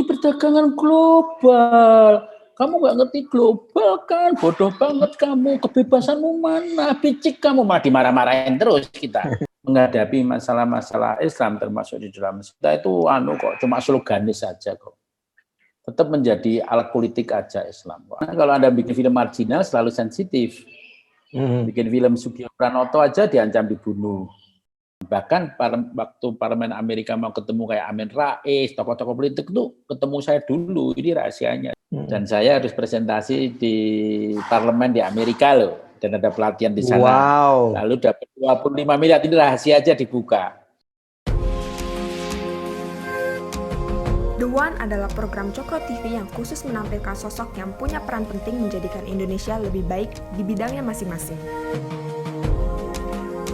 ini perdagangan global. Kamu nggak ngerti global kan? Bodoh banget kamu. Kebebasanmu mana? Picik kamu. Malah dimarah-marahin terus kita. Menghadapi masalah-masalah Islam termasuk di dalam kita itu kok cuma sloganis saja kok. Tetap menjadi alat politik aja Islam. Karena kalau Anda bikin film marginal selalu sensitif. Bikin film Sugio Pranoto aja diancam dibunuh. Bahkan waktu Parlemen Amerika mau ketemu kayak Amin Rais, tokoh-tokoh politik itu ketemu saya dulu, ini rahasianya. Dan saya harus presentasi di Parlemen di Amerika loh, dan ada pelatihan di sana. Wow. Lalu dapat 25 miliar, ini rahasia aja dibuka. The One adalah program Cokro TV yang khusus menampilkan sosok yang punya peran penting menjadikan Indonesia lebih baik di bidangnya masing-masing.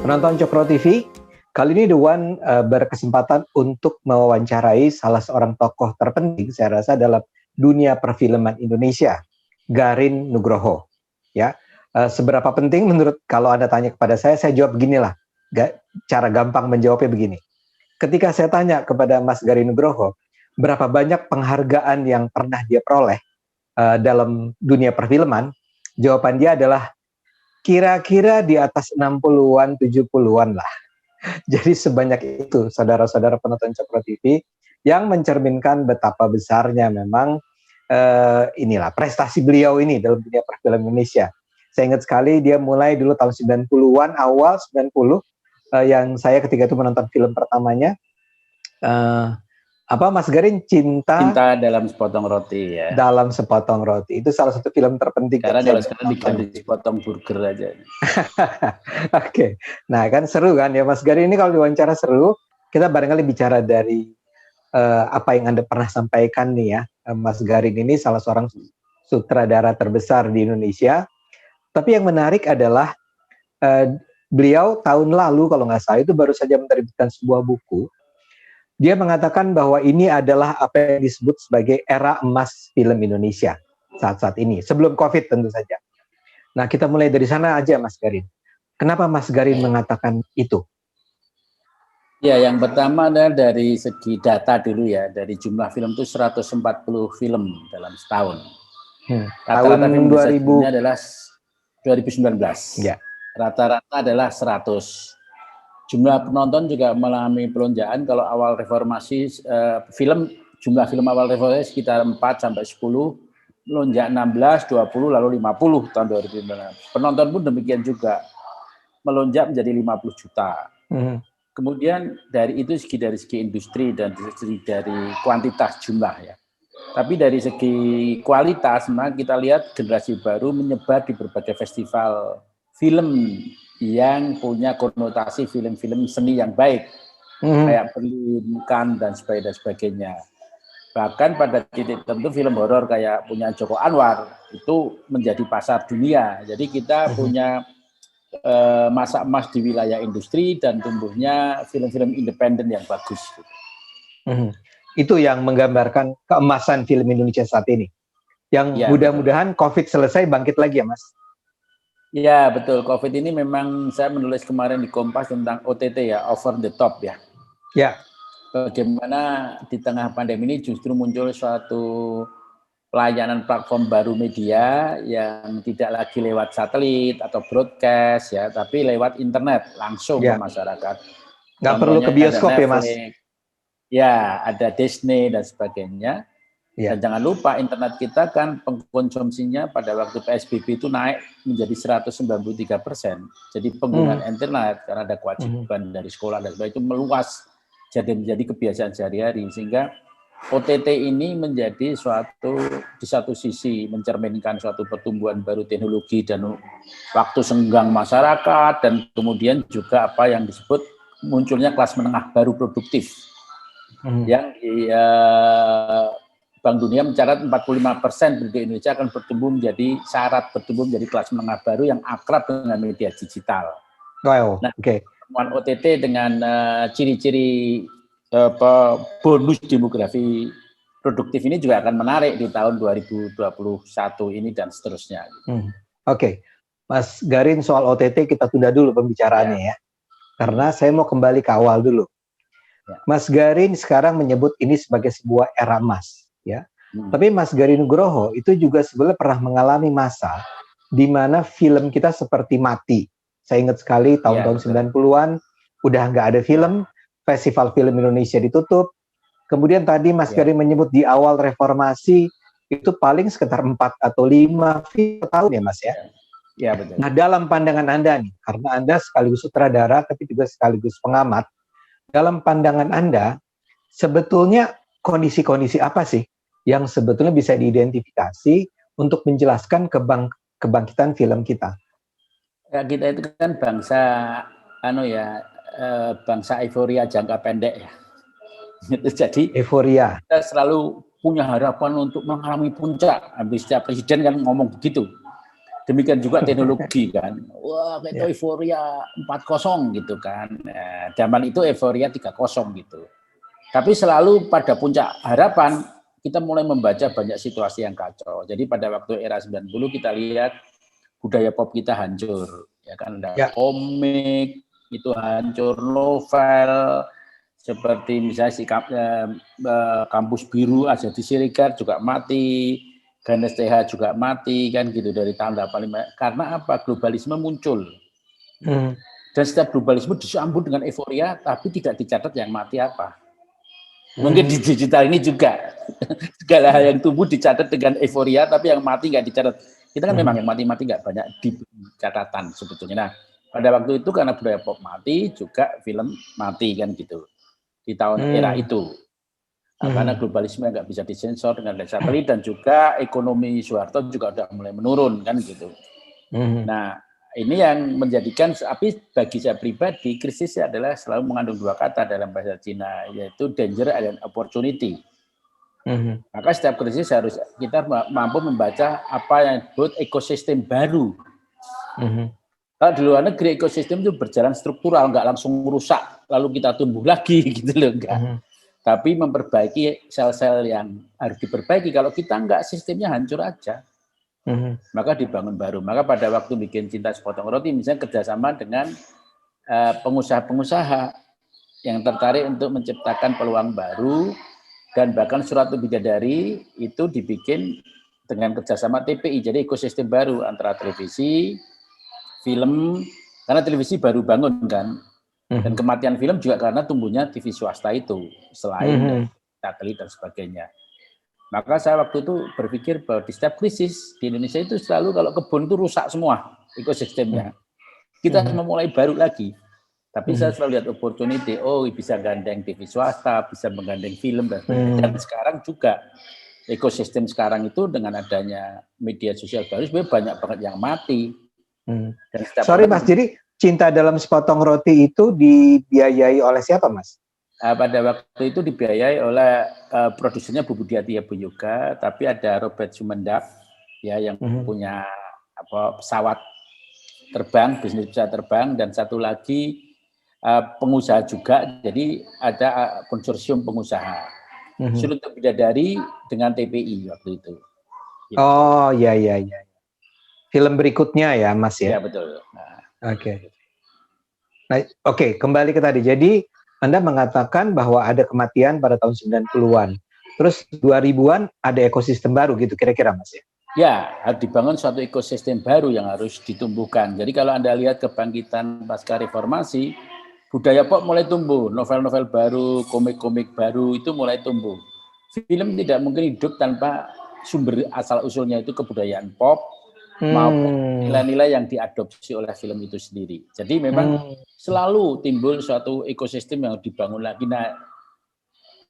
Penonton Cokro TV, kali ini The One berkesempatan untuk mewawancarai salah seorang tokoh terpenting saya rasa dalam dunia perfilman Indonesia, Garin Nugroho. Ya, seberapa penting menurut kalau Anda tanya kepada saya jawab beginilah. Cara gampang menjawabnya begini. Ketika saya tanya kepada Mas Garin Nugroho, berapa banyak penghargaan yang pernah dia peroleh dalam dunia perfilman, jawaban dia adalah kira-kira di atas 60-an, 70-an lah. Jadi sebanyak itu, saudara-saudara penonton Cokro TV, yang mencerminkan betapa besarnya memang inilah prestasi beliau ini dalam dunia perfilman Indonesia. Saya ingat sekali dia mulai dulu tahun 90-an, awal 90, yang saya ketika itu menonton film pertamanya, Mas Garin, Cinta dalam Sepotong Roti ya. Dalam Sepotong Roti. Itu salah satu film terpenting. Karena kalau sekarang diganti Sepotong Burger aja. Oke. Nah, kan seru kan ya Mas Garin, ini kalau diwawancara seru, kita barangkali bicara dari apa yang Anda pernah sampaikan nih ya. Mas Garin ini salah seorang sutradara terbesar di Indonesia. Tapi yang menarik adalah beliau tahun lalu kalau nggak salah itu baru saja menerbitkan sebuah buku. Dia mengatakan bahwa ini adalah apa yang disebut sebagai era emas film Indonesia saat-saat ini, sebelum COVID tentu saja. Nah, kita mulai dari sana aja Mas Garin. Kenapa Mas Garin mengatakan itu? Ya, yang pertama adalah dari segi data dulu ya, dari jumlah film itu 140 film dalam setahun. Rata-rata film ini adalah 2019. Ya. Rata-rata adalah 100. Jumlah penonton juga mengalami pelonjakan. Kalau awal reformasi jumlah film awal reformasi sekitar 4-10, melonjak 16, 20, lalu 50 tahun 2019. Penonton pun demikian juga melonjak menjadi 50 juta. Kemudian dari segi industri dan dari kuantitas jumlah ya. Tapi dari segi kualitas, maka kita lihat generasi baru menyebar di berbagai festival film yang punya konotasi film-film seni yang baik, kayak Berlin, Cannes, dan sebagainya. Bahkan pada titik tertentu film horor kayak punya Joko Anwar itu menjadi pasar dunia. Jadi kita punya masa emas di wilayah industri dan tumbuhnya film-film independen yang bagus. Itu yang menggambarkan keemasan film Indonesia saat ini. Yang ya, mudah-mudahan COVID selesai bangkit lagi ya Mas. Ya betul, COVID ini memang saya menulis kemarin di Kompas tentang OTT ya, over the top ya. Ya. Bagaimana di tengah pandemi ini justru muncul suatu pelayanan platform baru media yang tidak lagi lewat satelit atau broadcast ya, tapi lewat internet langsung ke masyarakat. Nggak perlu ke bioskop ya Mas? Ya, ada Disney dan sebagainya. Dan jangan lupa internet kita kan pengkonsumsinya pada waktu PSBB itu naik menjadi 193%. Jadi penggunaan internet karena ada kewajiban dari sekolah dan sebagainya itu meluas jadi menjadi kebiasaan sehari-hari, sehingga OTT ini menjadi di satu sisi mencerminkan suatu pertumbuhan baru teknologi dan waktu senggang masyarakat, dan kemudian juga apa yang disebut munculnya kelas menengah baru produktif yang Bank Dunia mencatat 45% penduduk Indonesia akan bertumbuh menjadi kelas menengah baru yang akrab dengan media digital. Wow. Nah, pertemuan OTT dengan ciri-ciri bonus demografi produktif ini juga akan menarik di tahun 2021 ini dan seterusnya. Oke. Mas Garin, soal OTT kita tunda dulu pembicaraannya ya. Karena saya mau kembali ke awal dulu. Mas Garin sekarang menyebut ini sebagai sebuah era emas. ya. Tapi Mas Garin Nugroho itu juga sebenarnya pernah mengalami masa di mana film kita seperti mati. Saya ingat sekali tahun-tahun 90-an udah nggak ada film, festival film Indonesia ditutup. Kemudian tadi Mas Garin menyebut di awal reformasi itu paling sekitar 4 atau 5 film tahun ya Mas ya. Ya betul. Nah dalam pandangan Anda nih, karena Anda sekaligus sutradara tapi juga sekaligus pengamat, dalam pandangan Anda sebetulnya kondisi-kondisi apa sih yang sebetulnya bisa diidentifikasi untuk menjelaskan kebangkitan film kita? Ya, kita itu kan bangsa bangsa euforia jangka pendek ya. Jadi euforia. Kita selalu punya harapan untuk mengalami puncak. Habis setiap presiden kan ngomong begitu. Demikian juga teknologi kan. Wah, kita euforia 4.0 gitu kan. Zaman itu euforia 3.0 gitu. Tapi selalu pada puncak harapan kita mulai membaca banyak situasi yang kacau. Jadi pada waktu era 90 kita lihat budaya pop kita hancur, ya kan, ada komik itu hancur, novel seperti misalnya Kampus Biru Azadi Siregar juga mati, Ganes TH juga mati kan gitu dari tahun 85. Karena apa? Globalisme muncul. Dan setiap globalisme disambut dengan euforia tapi tidak dicatat yang mati apa. Mungkin di digital ini juga segala hal yang tumbuh dicatat dengan euforia, tapi yang mati nggak dicatat. Kita kan memang yang mati-mati nggak banyak di catatan sebetulnya. Nah, pada waktu itu karena budaya pop mati, juga film mati kan gitu di tahun era itu. Karena globalisme nggak bisa disensor dengan satelit dan juga ekonomi Soeharto juga udah mulai menurun kan gitu. Nah, ini yang menjadikan, tapi bagi saya pribadi, krisis adalah selalu mengandung dua kata dalam bahasa Cina, yaitu danger dan opportunity. Maka setiap krisis harus kita mampu membaca apa yang disebut ekosistem baru. Kalau di luar negeri ekosistem itu berjalan struktural, nggak langsung rusak, lalu kita tumbuh lagi gitu loh, enggak. Tapi memperbaiki sel-sel yang harus diperbaiki. Kalau kita enggak, sistemnya hancur aja. Maka dibangun baru. Maka pada waktu bikin Cinta Sepotong Roti, misalnya kerjasama dengan pengusaha-pengusaha yang tertarik untuk menciptakan peluang baru, dan bahkan Surat Bidadari itu dibikin dengan kerjasama TPI, jadi ekosistem baru antara televisi, film, karena televisi baru bangun kan, dan kematian film juga karena tumbuhnya TV swasta itu, selain satelit dan sebagainya. Maka saya waktu itu berpikir bahwa di setiap krisis di Indonesia itu selalu kalau kebun itu rusak semua ekosistemnya. Kita harus memulai baru lagi. Tapi saya selalu lihat opportunity, bisa gandeng TV swasta, bisa menggandeng film dan sebagainya. Dan sekarang juga ekosistem sekarang itu dengan adanya media sosial baru sebenarnya banyak banget yang mati. Dan sorry Mas, jadi Cinta Dalam Sepotong Roti itu dibiayai oleh siapa Mas? Pada waktu itu dibiayai oleh produsernya Bu Budiati Yoga, tapi ada Robert Sumendak ya yang punya pesawat terbang, bisnis pesawat terbang, dan satu lagi pengusaha juga. Jadi ada konsorsium pengusaha. Surat Bidadari dengan TPI waktu itu. Gitu. Oh iya. Film berikutnya ya Mas ya. Iya betul. Oke, kembali ke tadi. Jadi Anda mengatakan bahwa ada kematian pada tahun 90-an. Terus 2000-an ada ekosistem baru gitu kira-kira Mas ya? Ya, harus dibangun suatu ekosistem baru yang harus ditumbuhkan. Jadi kalau Anda lihat kebangkitan pasca reformasi, budaya pop mulai tumbuh, novel-novel baru, komik-komik baru itu mulai tumbuh. Film tidak mungkin hidup tanpa sumber asal-usulnya itu kebudayaan pop, maupun nilai-nilai yang diadopsi oleh film itu sendiri. Jadi memang selalu timbul suatu ekosistem yang dibangun lagi. Nah,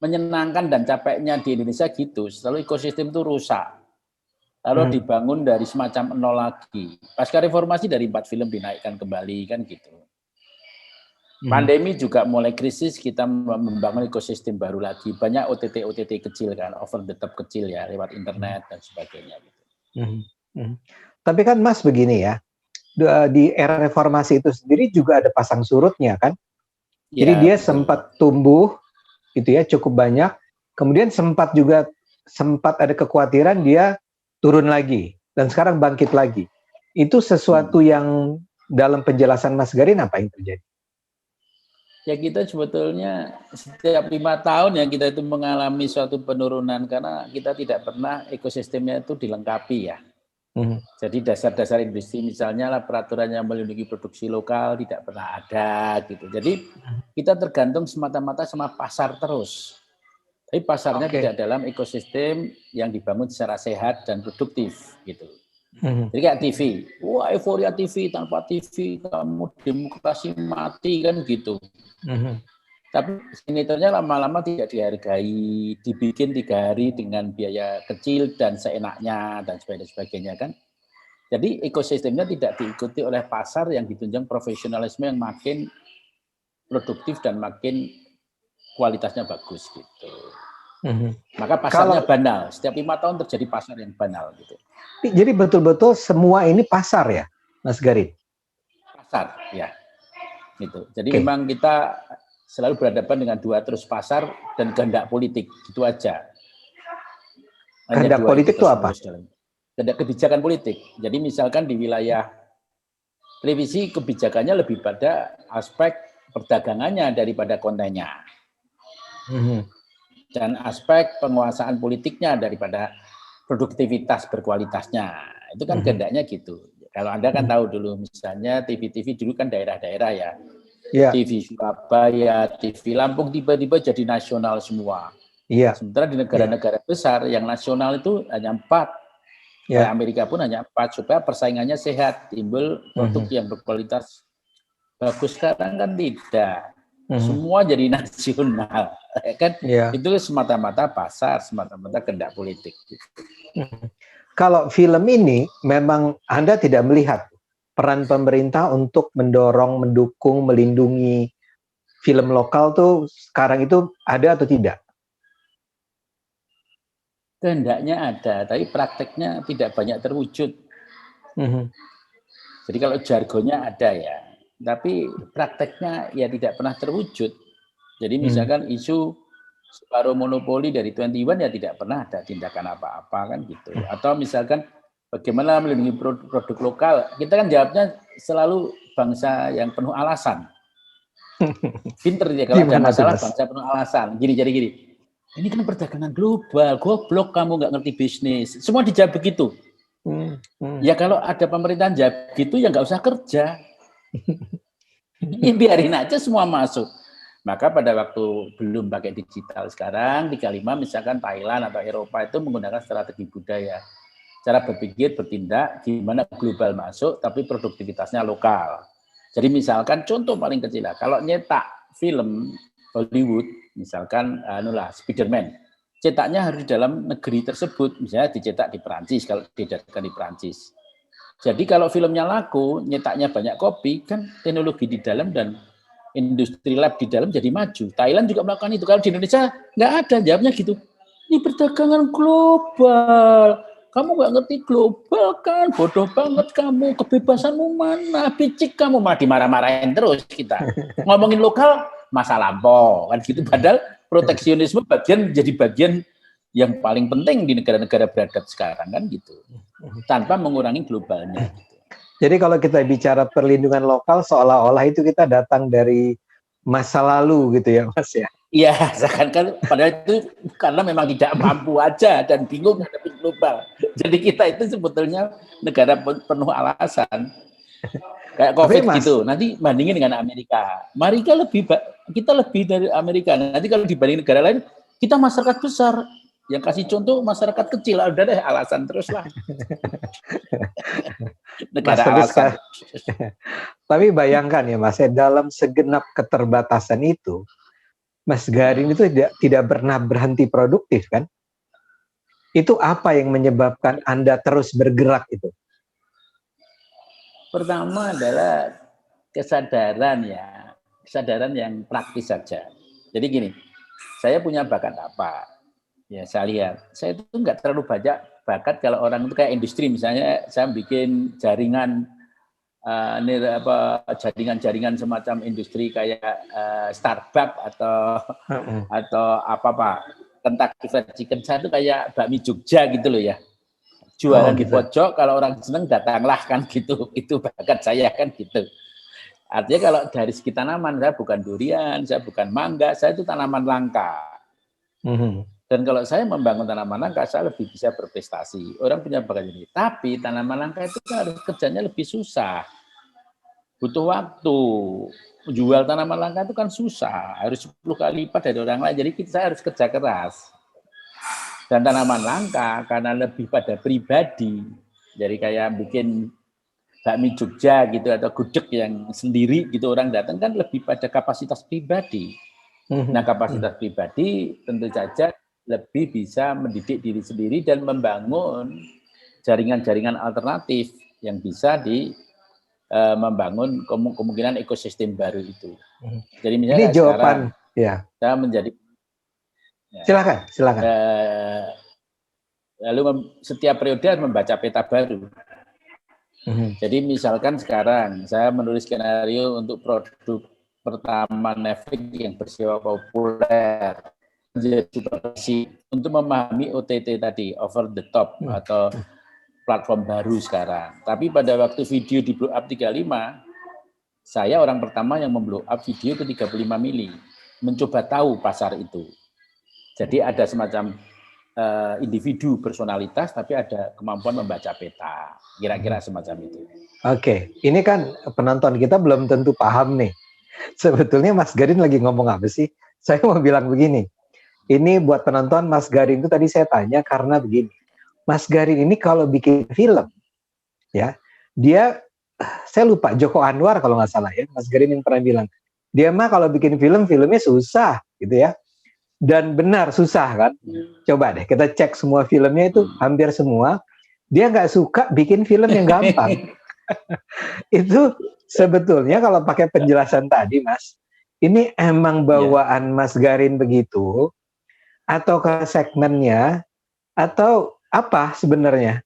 menyenangkan dan capeknya di Indonesia gitu, selalu ekosistem itu rusak. Lalu dibangun dari semacam nol lagi. Pasca reformasi dari 4 film dinaikkan kembali kan gitu. Pandemi juga mulai krisis, kita membangun ekosistem baru lagi. Banyak OTT kecil kan, over the top kecil ya, lewat internet dan sebagainya gitu. Tapi kan Mas begini ya, di era reformasi itu sendiri juga ada pasang surutnya kan. Jadi dia sempat tumbuh gitu ya, cukup banyak. Kemudian sempat ada kekhawatiran dia turun lagi. Dan sekarang bangkit lagi. Itu sesuatu yang dalam penjelasan Mas Garin apa yang terjadi? Ya kita sebetulnya setiap 5 tahun ya kita itu mengalami suatu penurunan karena kita tidak pernah ekosistemnya itu dilengkapi ya. Jadi dasar-dasar industri misalnya lah peraturan yang melindungi produksi lokal tidak pernah ada gitu. Jadi kita tergantung semata-mata sama pasar terus. Tapi pasarnya tidak dalam ekosistem yang dibangun secara sehat dan produktif gitu. Jadi kayak TV, wah euforia TV, tanpa TV kamu demokrasi mati kan gitu. Tapi sinetronnya lama-lama tidak dihargai, dibikin 3 hari dengan biaya kecil dan seenaknya dan sebagainya kan. Jadi ekosistemnya tidak diikuti oleh pasar yang ditunjang profesionalisme yang makin produktif dan makin kualitasnya bagus gitu. Maka pasarnya banal. Setiap 5 tahun terjadi pasar yang banal gitu. Jadi betul-betul semua ini pasar ya, Mas Garin? Pasar, ya. Gitu. Jadi memang kita selalu berhadapan dengan 2 terus pasar dan kehendak politik, gitu aja. Kehendak politik itu apa? Kehendak kebijakan politik. Jadi misalkan di wilayah televisi kebijakannya lebih pada aspek perdagangannya daripada kontennya. Dan aspek penguasaan politiknya daripada produktivitas berkualitasnya. Itu kan kehendaknya gitu. Kalau Anda kan tahu dulu misalnya TV-TV dulu kan daerah-daerah ya. TV Surabaya, TV Lampung tiba-tiba jadi nasional semua. Sementara di negara-negara besar yang nasional itu hanya 4. Amerika pun hanya 4 supaya persaingannya sehat, timbul produk yang berkualitas bagus. Sekarang kan tidak. Semua jadi nasional, kan? Itu semata-mata pasar, semata-mata kehendak politik. Kalau film ini memang Anda tidak melihat peran pemerintah untuk mendorong, mendukung, melindungi film lokal tuh sekarang itu ada atau tidak? Kehendaknya ada, tapi prakteknya tidak banyak terwujud. Jadi kalau jargonnya ada ya, tapi prakteknya ya tidak pernah terwujud. Jadi misalkan isu separuh monopoli dari 21 ya tidak pernah ada tindakan apa-apa kan gitu. Atau misalkan bagaimana melindungi produk lokal, kita kan jawabnya selalu bangsa yang penuh alasan. Pinter ya kalau ada masalah bangsa penuh alasan. Gini. Ini kan perdagangan global, goblok kamu nggak ngerti bisnis. Semua dijawab begitu. Ya kalau ada pemerintahan jawab gitu ya nggak usah kerja. Ya biarin aja semua masuk. Maka pada waktu belum pakai digital sekarang, 35 misalkan Thailand atau Eropa itu menggunakan strategi budaya. Cara berpikir, bertindak, gimana global masuk, tapi produktivitasnya lokal. Jadi misalkan contoh paling kecil lah, kalau nyetak film Hollywood, misalkan Spider-Man, cetaknya harus di dalam negeri tersebut, misalnya dicetak di Perancis, kalau diedarkan di Perancis. Jadi kalau filmnya laku, nyetaknya banyak kopi, kan teknologi di dalam dan industri lab di dalam jadi maju. Thailand juga melakukan itu. Kalau di Indonesia nggak ada, jawabnya gitu. Ini perdagangan global. Kamu nggak ngerti global kan? Bodoh banget kamu. Kebebasanmu mana? Picik kamu. Malah dimarah-marahin terus kita. Ngomongin lokal, masa lampau. Kan gitu. Padahal proteksionisme jadi bagian yang paling penting di negara-negara beradab sekarang kan gitu. Tanpa mengurangi globalnya. Jadi kalau kita bicara perlindungan lokal, seolah-olah itu kita datang dari masa lalu gitu ya Mas ya? Iya, kan padahal itu karena memang tidak mampu aja dan bingung menghadapi global. Jadi kita itu sebetulnya negara penuh alasan. Kayak COVID gitu, nanti bandingin dengan Amerika. Kita lebih dari Amerika. Nanti kalau dibanding negara lain, kita masyarakat besar. Yang kasih contoh masyarakat kecil, udah deh alasan terus lah. Negara alasan. Tapi bayangkan ya Mas, dalam segenap keterbatasan itu, Mas Garin itu tidak pernah berhenti produktif kan? Itu apa yang menyebabkan Anda terus bergerak itu? Pertama adalah kesadaran yang praktis saja. Jadi gini, saya punya bakat apa? Ya saya lihat, saya itu nggak terlalu banyak bakat kalau orang itu kayak industri misalnya saya bikin jaringan jaringan semacam industri kayak Starbucks atau apa Kentucky Fried Chicken, saya itu kayak bakmi Jogja gitu loh ya, jualan di pojok, kalau orang seneng datanglah kan gitu, itu bakat saya kan gitu. Artinya kalau dari segi tanaman, saya bukan durian, saya bukan mangga, saya itu tanaman langka. Dan kalau saya membangun tanaman langka, saya lebih bisa berprestasi. Orang punya bakat ini. Tapi tanaman langka itu harus kerjanya lebih susah. Butuh waktu. Jual tanaman langka itu kan susah. Harus 10 kali lipat dari orang lain. Jadi saya harus kerja keras. Dan tanaman langka karena lebih pada pribadi. Jadi kayak bikin bakmi Jogja gitu atau gudeg yang sendiri gitu orang datang kan lebih pada kapasitas pribadi. Nah, kapasitas pribadi tentu saja lebih bisa mendidik diri sendiri dan membangun jaringan-jaringan alternatif yang bisa membangun kemungkinan ekosistem baru itu. Jadi misalnya ini jawaban sekarang, ya. Saya menjadi silakan. Lalu setiap periode harus membaca peta baru. Jadi misalkan sekarang saya menulis skenario untuk produk pertama Netflix yang bersifat populer untuk memahami OTT tadi, over the top atau platform baru sekarang. Tapi pada waktu video di blow up 35, saya orang pertama yang memblow up video ke 35 mili, mencoba tahu pasar itu. Jadi ada semacam individu personalitas, tapi ada kemampuan membaca peta, kira-kira semacam itu. Oke, ini kan penonton kita belum tentu paham nih. Sebetulnya Mas Garin lagi ngomong apa sih? Saya mau bilang begini, ini buat penonton Mas Garin itu tadi saya tanya karena begini, Mas Garin ini kalau bikin film, ya dia, saya lupa Joko Anwar kalau nggak salah ya, Mas Garin yang pernah bilang, dia mah kalau bikin film, filmnya susah gitu ya. Dan benar susah kan? Coba deh kita cek semua filmnya itu hampir semua dia nggak suka bikin film yang gampang. Itu sebetulnya kalau pakai penjelasan tadi Mas, ini emang bawaan Mas Garin begitu atau ke segmennya atau apa sebenarnya?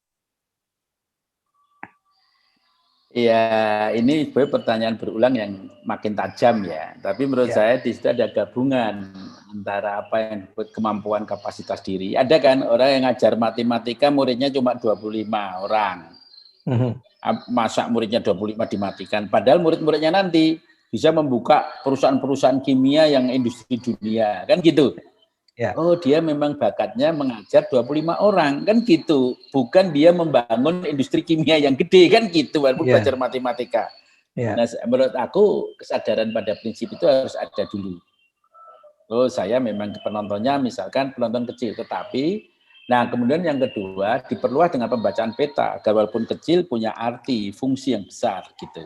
Iya, ini pertanyaan berulang yang makin tajam ya. Tapi menurut saya di situ ada gabungan antara apa yang disebut kemampuan kapasitas diri. Ada kan orang yang ngajar matematika muridnya cuma 25 orang. Masa muridnya 25 dimatikan. Padahal murid-muridnya nanti bisa membuka perusahaan-perusahaan kimia yang industri dunia. Kan gitu. Oh dia memang bakatnya mengajar 25 orang. Kan gitu. Bukan dia membangun industri kimia yang gede. Kan gitu. Walaupun belajar matematika. Nah menurut aku kesadaran pada prinsip itu harus ada dulu. Oh saya memang penontonnya misalkan penonton kecil, tetapi nah kemudian yang kedua diperluas dengan pembacaan peta agar walaupun kecil punya arti, fungsi yang besar gitu.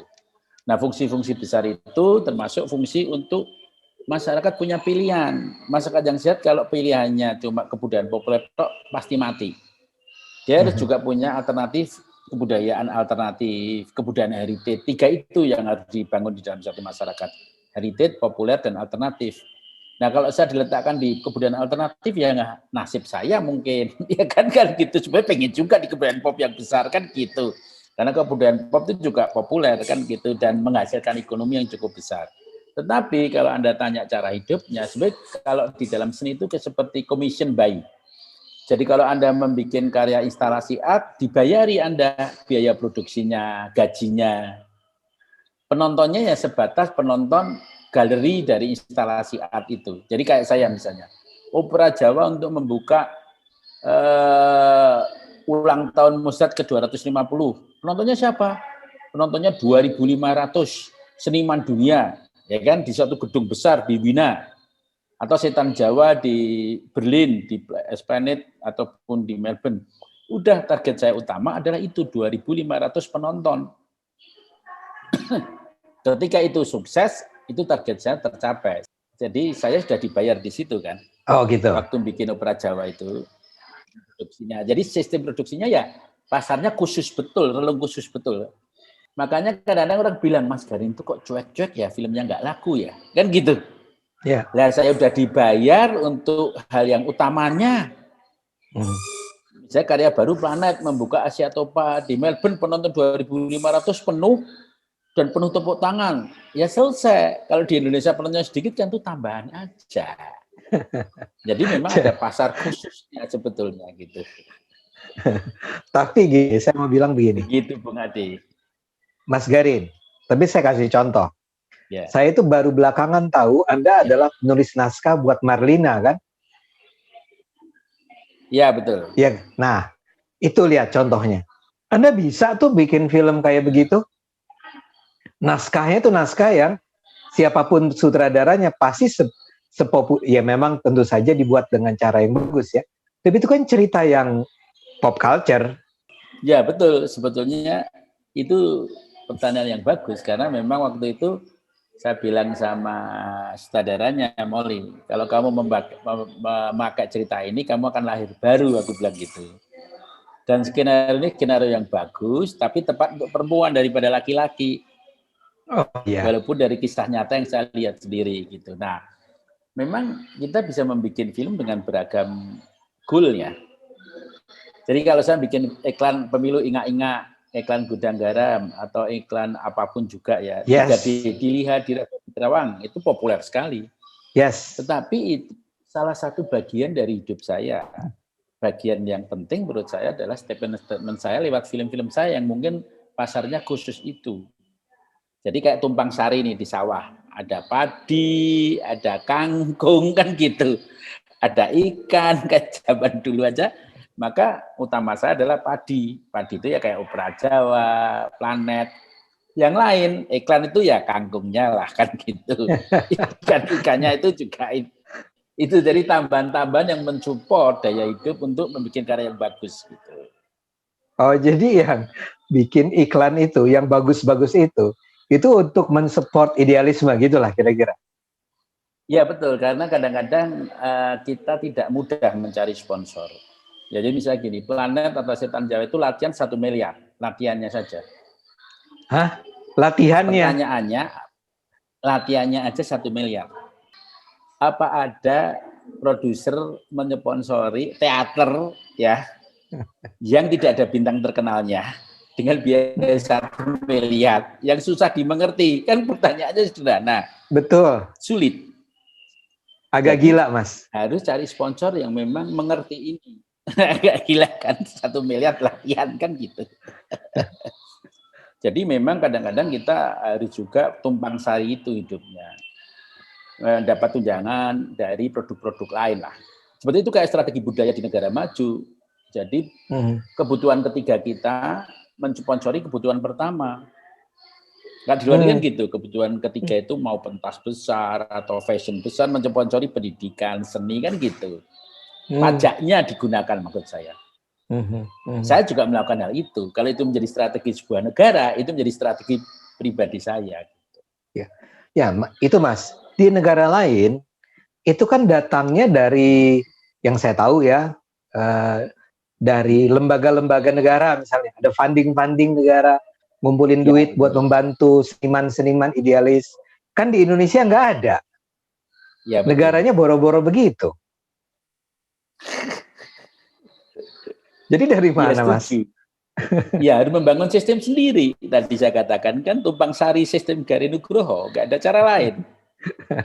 Nah fungsi-fungsi besar itu termasuk fungsi untuk masyarakat punya pilihan. Masyarakat yang sehat kalau pilihannya cuma kebudayaan populer pasti mati. Dia harus juga punya alternatif kebudayaan alternatif, kebudayaan heritage. 3 itu yang harus dibangun di dalam satu masyarakat. Heritage, populer, dan alternatif. Nah kalau saya diletakkan di kebudayaan alternatif ya nasib saya mungkin ya kan gitu sebenarnya pengen juga di kebudayaan pop yang besar kan gitu karena kebudayaan pop itu juga populer kan gitu dan menghasilkan ekonomi yang cukup besar. Tetapi kalau Anda tanya cara hidupnya sebenarnya kalau di dalam seni itu seperti commission buy. Jadi kalau Anda membuat karya instalasi art dibayari Anda biaya produksinya, gajinya. Penontonnya ya sebatas penonton galeri dari instalasi art itu. Jadi kayak saya misalnya, Opera Jawa untuk membuka ulang tahun Mozart ke-250. Penontonnya siapa? Penontonnya 2.500 seniman dunia, ya kan di suatu gedung besar di Wina. Atau Setan Jawa di Berlin, di Esplanade ataupun di Melbourne. Udah target saya utama adalah itu 2.500 penonton. Ketika itu sukses, itu target saya tercapai. Jadi saya sudah dibayar di situ kan. Oh gitu. Waktu bikin Opera Jawa itu produksinya. Jadi sistem produksinya ya pasarnya khusus betul, relung khusus betul. Makanya kadang-kadang orang bilang Mas Garin itu kok cuek-cuek ya, filmnya nggak laku ya, kan gitu. Ya. Nah saya udah dibayar untuk hal yang utamanya. Saya karya baru Planet membuka Asia Topa di Melbourne penonton 2.500 penuh. Dan penuh tepuk tangan, ya selesai. Kalau di Indonesia penontonnya sedikit kan itu tambahan aja. Jadi memang ada pasar khususnya sebetulnya gitu. Tapi gini, saya mau bilang begini. Gitu Bung Adi. Mas Garin, tapi saya kasih contoh. Ya. Saya itu baru belakangan tahu Anda adalah penulis naskah buat Marlina kan? Ya, betul. Ya. Nah, itu lihat contohnya. Anda bisa tuh bikin film kayak begitu. Naskahnya itu naskah yang siapapun sutradaranya pasti ya memang tentu saja dibuat dengan cara yang bagus ya. Tapi itu kan cerita yang pop culture. Ya, betul. Sebetulnya itu pertanyaan yang bagus karena memang waktu itu saya bilang sama sutradaranya, Molly, kalau kamu memakai cerita ini, kamu akan lahir baru, aku bilang gitu. Dan skenario ini skenario yang bagus, tapi tepat untuk perempuan daripada laki-laki. Oh, iya. Walaupun dari kisah nyata yang saya lihat sendiri gitu. Nah, memang kita bisa membuat film dengan beragam goal-nya. Jadi kalau saya bikin iklan pemilu ingat-ingat, iklan gudang garam atau iklan apapun juga ya, Yes. jika dilihat di Terawang itu populer sekali. Yes. Tetapi itu salah satu bagian dari hidup saya. Bagian yang penting menurut saya adalah statement saya lewat film-film saya yang mungkin pasarnya khusus itu. Jadi kayak tumpang sari nih di sawah, ada padi, ada kangkung kan gitu, ada ikan kayak zaman dulu aja. Maka utama saya adalah padi. Padi itu ya kayak Opera Jawa, Planet. Yang lain, iklan itu ya kangkungnya lah kan gitu. Ikan-ikannya itu juga itu jadi tambahan-tambahan yang mensupport daya hidup untuk membuat karya yang bagus gitu. Oh, jadi yang bikin iklan itu, yang bagus-bagus itu untuk mensupport idealisme gitulah kira-kira. Ya betul, karena kadang-kadang kita tidak mudah mencari sponsor. Jadi misalnya gini, Planet atau Setan Jawa itu latihan 1 miliar, latihannya saja. Hah? Latihannya? Pertanyaannya, latihannya aja 1 miliar. Apa ada produser menyponsori teater ya yang tidak ada bintang terkenalnya dengan biaya 1 miliar yang susah dimengerti? Kan pertanyaannya sederhana. Betul. Sulit. Agak Jadi, gila, Mas. Harus cari sponsor yang memang mengerti ini. Agak gila kan, 1 miliar latihan kan gitu. Jadi memang kadang-kadang kita harus juga tumpang sari itu hidupnya. Dapat tunjangan dari produk-produk lain lah. Seperti itu kayak strategi budaya di negara maju. Jadi kebutuhan ketiga kita mensponsori kebutuhan pertama. Nah, di luar kan gitu, kebutuhan ketiga itu mau pentas besar atau fashion besar mensponsori pendidikan, seni kan gitu. Pajaknya digunakan maksud saya. Saya juga melakukan hal itu. Kalau itu menjadi strategi sebuah negara, itu menjadi strategi pribadi saya. Gitu. Ya, itu Mas. Di negara lain itu kan datangnya dari yang saya tahu ya, dari lembaga-lembaga negara misalnya ada funding negara ngumpulin duit buat membantu seniman-seniman idealis. Kan di Indonesia nggak ada. Ya, negaranya boro-boro begitu. Jadi dari mana, Mas? Ya, harus membangun sistem sendiri. Tadi saya katakan kan tumpang sari sistem Garin Nugroho, nggak ada cara lain.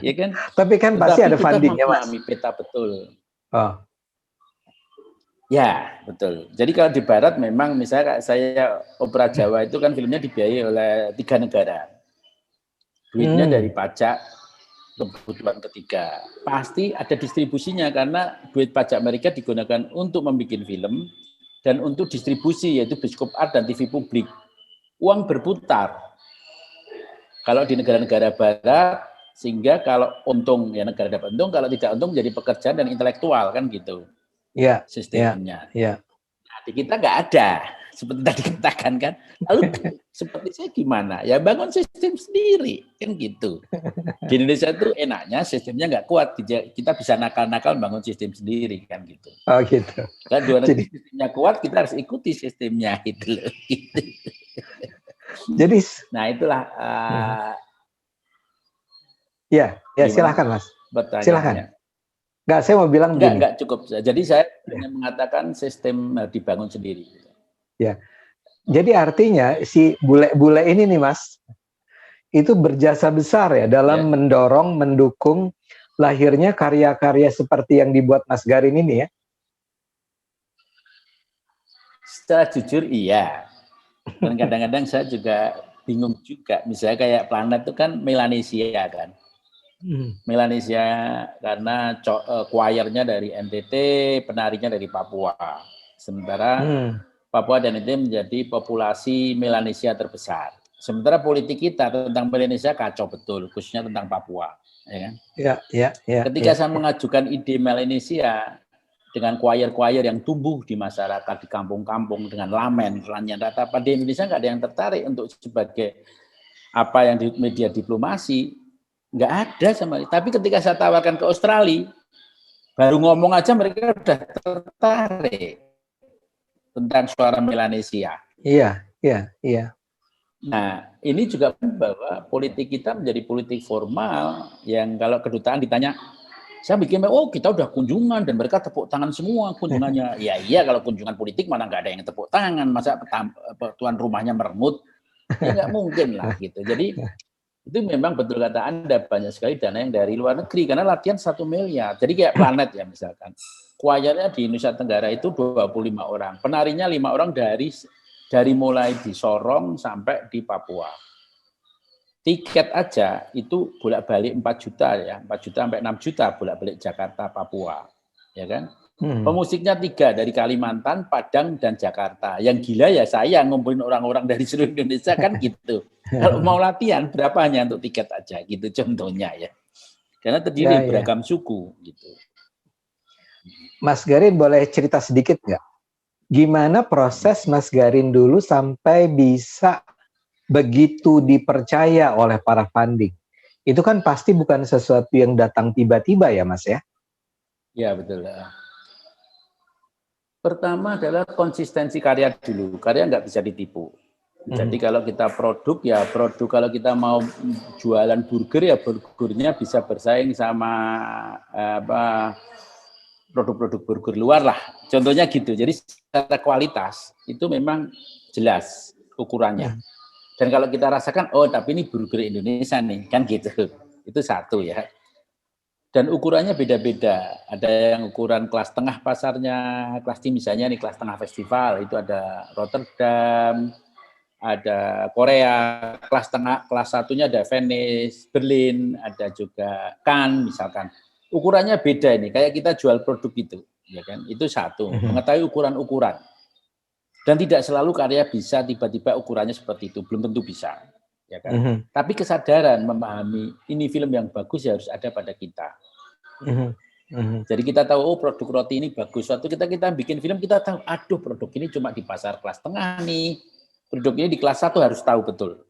Ya kan? Tapi kan pasti ada fundingnya, Mas. Peta betul. Oh. Ya, betul. Jadi kalau di Barat memang misalnya saya Opera Jawa itu kan filmnya dibiayai oleh 3 negara. Duitnya dari pajak kebutuhan ketiga. Pasti ada distribusinya karena duit pajak mereka digunakan untuk membuat film dan untuk distribusi yaitu bioskop art dan TV publik. Uang berputar. Kalau di negara-negara Barat sehingga kalau untung ya negara dapat untung, kalau tidak untung menjadi pekerjaan dan intelektual kan gitu. Ya, sistemnya. Ya. Nah, di kita nggak ada seperti tadi katakan kan. Lalu seperti saya gimana? Ya bangun sistem sendiri kan gitu. Di Indonesia itu enaknya sistemnya nggak kuat. Kita bisa nakal-nakal bangun sistem sendiri kan gitu. Oh gitu. Kan dua negeri sistemnya kuat, kita harus ikuti sistemnya gitu loh. Gitu. Jadi, nah itulah. Ya silakan Mas. Silakan. Enggak, saya mau bilang begini. Enggak cukup. Jadi saya hanya mengatakan sistem dibangun sendiri. Ya. Jadi artinya si bule-bule ini nih Mas, itu berjasa besar ya dalam mendorong, mendukung lahirnya karya-karya seperti yang dibuat Mas Garin ini ya. Secara jujur iya. Dan kadang-kadang saya juga bingung juga. Misalnya kayak Planet itu kan Melanesia kan. Melanesia karena choirnya dari NTT, penarinya dari Papua. Sementara Papua dan NTT menjadi populasi Melanesia terbesar. Sementara politik kita tentang Melanesia kacau betul, khususnya tentang Papua. Ya kan? Ketika saya mengajukan ide Melanesia dengan choir-choir yang tumbuh di masyarakat, di kampung-kampung, dengan lamen, Lanyan Ratapa, di Indonesia nggak ada yang tertarik untuk sebagai apa yang di media diplomasi, nggak ada sama. Tapi ketika saya tawarkan ke Australia, baru ngomong aja mereka udah tertarik tentang suara Melanesia. Iya. Nah, ini juga bahwa politik kita menjadi politik formal yang kalau kedutaan ditanya, saya bikin, kita udah kunjungan dan mereka tepuk tangan semua kunjungannya. Iya, kalau kunjungan politik mana nggak ada yang tepuk tangan, masa tuan rumahnya merengut? Ya nggak mungkin lah gitu. Jadi itu memang betul kata Anda, banyak sekali dana yang dari luar negeri, karena latihan 1 miliar. Jadi kayak Planet ya misalkan. Choirnya di Nusa Tenggara itu 25 orang, penarinya 5 orang dari mulai di Sorong sampai di Papua. Tiket aja itu bolak-balik 4 juta ya, 4 juta sampai 6 juta bolak-balik Jakarta, Papua. Ya kan? Pemusiknya 3 dari Kalimantan, Padang, dan Jakarta. Yang gila ya saya ngumpulin orang-orang dari seluruh Indonesia kan gitu. Kalau mau latihan berapa hanya untuk tiket aja gitu contohnya ya. Karena terdiri beragam suku gitu. Mas Garin boleh cerita sedikit nggak? Gimana proses Mas Garin dulu sampai bisa begitu dipercaya oleh para funding? Itu kan pasti bukan sesuatu yang datang tiba-tiba ya Mas ya? Ya betul. Pertama adalah konsistensi karya dulu. Karya nggak bisa ditipu. Jadi kalau kita produk kalau kita mau jualan burger ya burgernya bisa bersaing sama produk-produk burger luar lah. Contohnya gitu. Jadi secara kualitas itu memang jelas ukurannya. Dan kalau kita rasakan, tapi ini burger Indonesia nih, kan gitu. Itu satu ya. Dan ukurannya beda-beda. Ada yang ukuran kelas tengah pasarnya, kelas D misalnya nih kelas tengah festival, itu ada Rotterdam, ada Korea, kelas tengah, kelas satunya ada Venice, Berlin, ada juga Cannes misalkan. Ukurannya beda ini, kayak kita jual produk itu, ya kan? Itu satu, mengetahui ukuran-ukuran. Dan tidak selalu karya bisa tiba-tiba ukurannya seperti itu, belum tentu bisa, ya kan? Tapi kesadaran memahami ini film yang bagus ya harus ada pada kita. Jadi kita tahu produk roti ini bagus. Suatu kita bikin film kita tahu, produk ini cuma di pasar kelas tengah nih. Produk ini di kelas 1 harus tahu betul.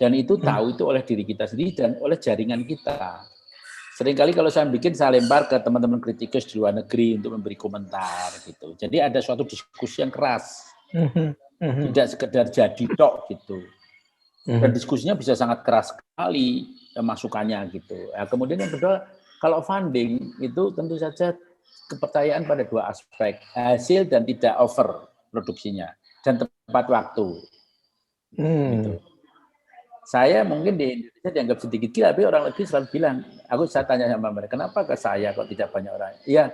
Dan itu tahu itu oleh diri kita sendiri dan oleh jaringan kita. Seringkali kalau saya bikin, saya lempar ke teman-teman kritikus di luar negeri untuk memberi komentar gitu. Jadi ada suatu diskusi yang keras, tidak sekedar jadi tok gitu. Dan diskusinya bisa sangat keras sekali masukannya gitu. Kemudian yang kedua, kalau funding itu tentu saja kepercayaan pada 2 aspek, hasil dan tidak over produksinya dan tepat waktu. Gitu. Saya mungkin di Indonesia dianggap sedikit gila, tapi orang negeri selalu bilang, saya tanya sama mereka, kenapa ke saya kok tidak banyak orang? Iya,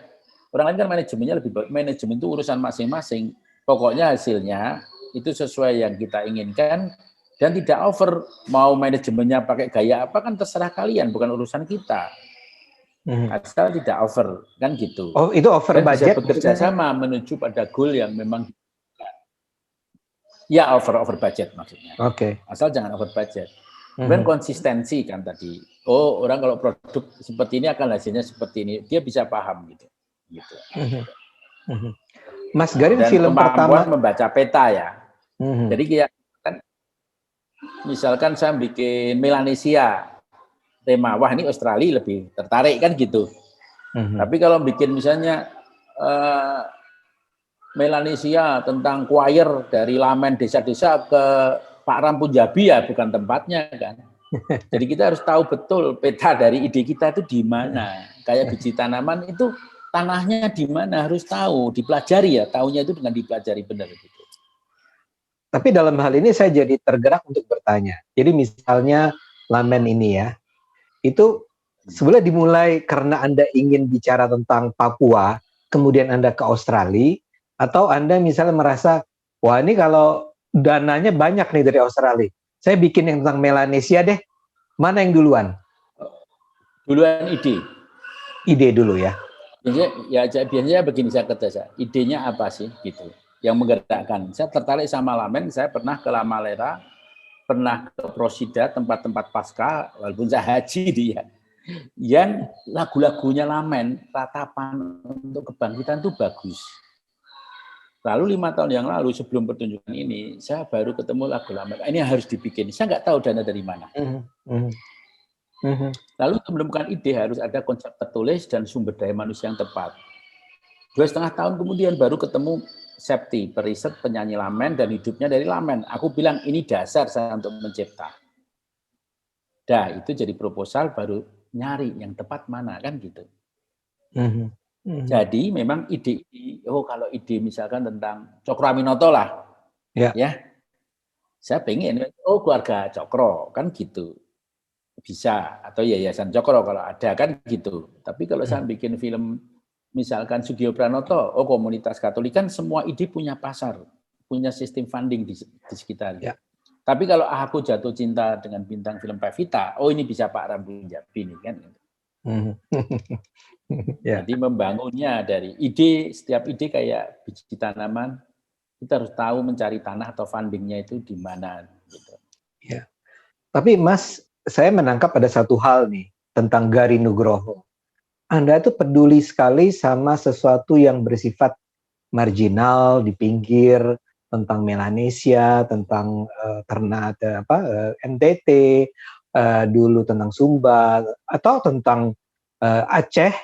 orang lain kan manajemennya lebih baik. Manajemen itu urusan masing-masing. Pokoknya hasilnya itu sesuai yang kita inginkan dan tidak over. Mau manajemennya pakai gaya apa kan terserah kalian, bukan urusan kita. Asal tidak over, kan gitu. Oh, itu over dan budget? Bisa bekerja sama menuju pada goal yang memang over budget maksudnya. Oke. Asal jangan over budget. Kemudian konsistensi kan tadi. Orang kalau produk seperti ini akan hasilnya seperti ini, dia bisa paham gitu. Mas Garin, film pertama membaca peta ya. Jadi kan misalkan saya bikin Melanesia tema, wah ini Australia lebih tertarik kan gitu. Tapi kalau bikin misalnya Melanesia tentang choir dari Lamen desa-desa ke Pak Ram Punjabi ya bukan tempatnya kan. Jadi kita harus tahu betul peta dari ide kita itu di mana. Kayak biji tanaman itu tanahnya di mana harus tahu, dipelajari ya. Tahunya itu dengan dipelajari benar gitu. Tapi dalam hal ini saya jadi tergerak untuk bertanya. Jadi misalnya Lamen ini ya, itu sebenarnya dimulai karena Anda ingin bicara tentang Papua, kemudian Anda ke Australia, atau Anda misalnya merasa, wah ini kalau dananya banyak nih dari Australia, saya bikin yang tentang Melanesia deh. Mana yang duluan? Duluan ide. Ide dulu ya. Biasanya begini saya kerja, idenya apa sih gitu, yang menggerakkan. Saya tertarik sama Lamen, saya pernah ke Lamalera, pernah ke Prosida, tempat-tempat pasca, walaupun saya haji dia, yang lagu-lagunya Lamen, ratapan untuk kebangkitan itu bagus. Lalu 5 tahun yang lalu sebelum pertunjukan ini, saya baru ketemu lagu Lamen. Ini harus dibikin. Saya nggak tahu dana dari mana. Lalu untuk menemukan ide harus ada konsep tertulis dan sumber daya manusia yang tepat. 2,5 tahun kemudian baru ketemu Septi, periset penyanyi Lamen dan hidupnya dari Lamen. Aku bilang ini dasar saya untuk mencipta. Itu jadi proposal baru nyari yang tepat mana kan gitu. Jadi memang ide, kalau ide misalkan tentang Cokro Aminoto lah, ya, saya pengen, keluarga Cokro kan gitu. Bisa, atau Yayasan Cokro kalau ada kan gitu. Tapi kalau saya bikin film misalkan Sugio Pranoto, komunitas Katolik kan semua ide punya pasar, punya sistem funding di sekitarnya. Tapi kalau aku jatuh cinta dengan bintang film Pevita, ini bisa Pak Ramli Jabi nih kan. Jadi membangunnya dari ide, setiap ide kayak biji tanaman, kita harus tahu mencari tanah atau fundingnya itu di mana gitu. Ya. Tapi Mas, saya menangkap ada satu hal nih tentang Garin Nugroho. Anda itu peduli sekali sama sesuatu yang bersifat marginal, di pinggir, tentang Melanesia, tentang Ternate, NTT, dulu tentang Sumba, atau tentang Aceh,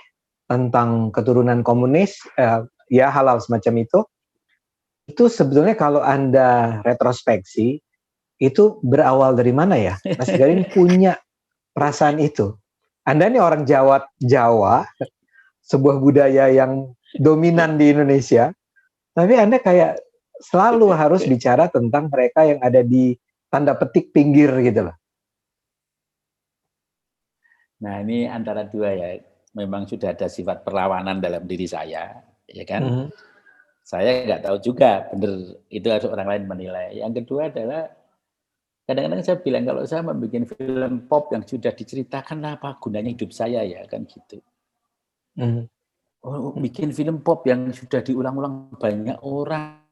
tentang keturunan komunis, ya hal-hal semacam itu. Itu sebetulnya kalau Anda retrospeksi, itu berawal dari mana ya? Mas Garin punya perasaan itu. Anda ini orang Jawa, sebuah budaya yang dominan di Indonesia, tapi Anda kayak selalu harus bicara tentang mereka yang ada di tanda petik pinggir gitu loh. Nah ini antara dua ya, memang sudah ada sifat perlawanan dalam diri saya, ya kan? Saya nggak tahu juga, bener itu harus orang lain menilai. Yang kedua adalah kadang-kadang saya bilang kalau saya membuat film pop yang sudah diceritakan apa gunanya hidup saya ya kan gitu. Bikin film pop yang sudah diulang-ulang banyak orang.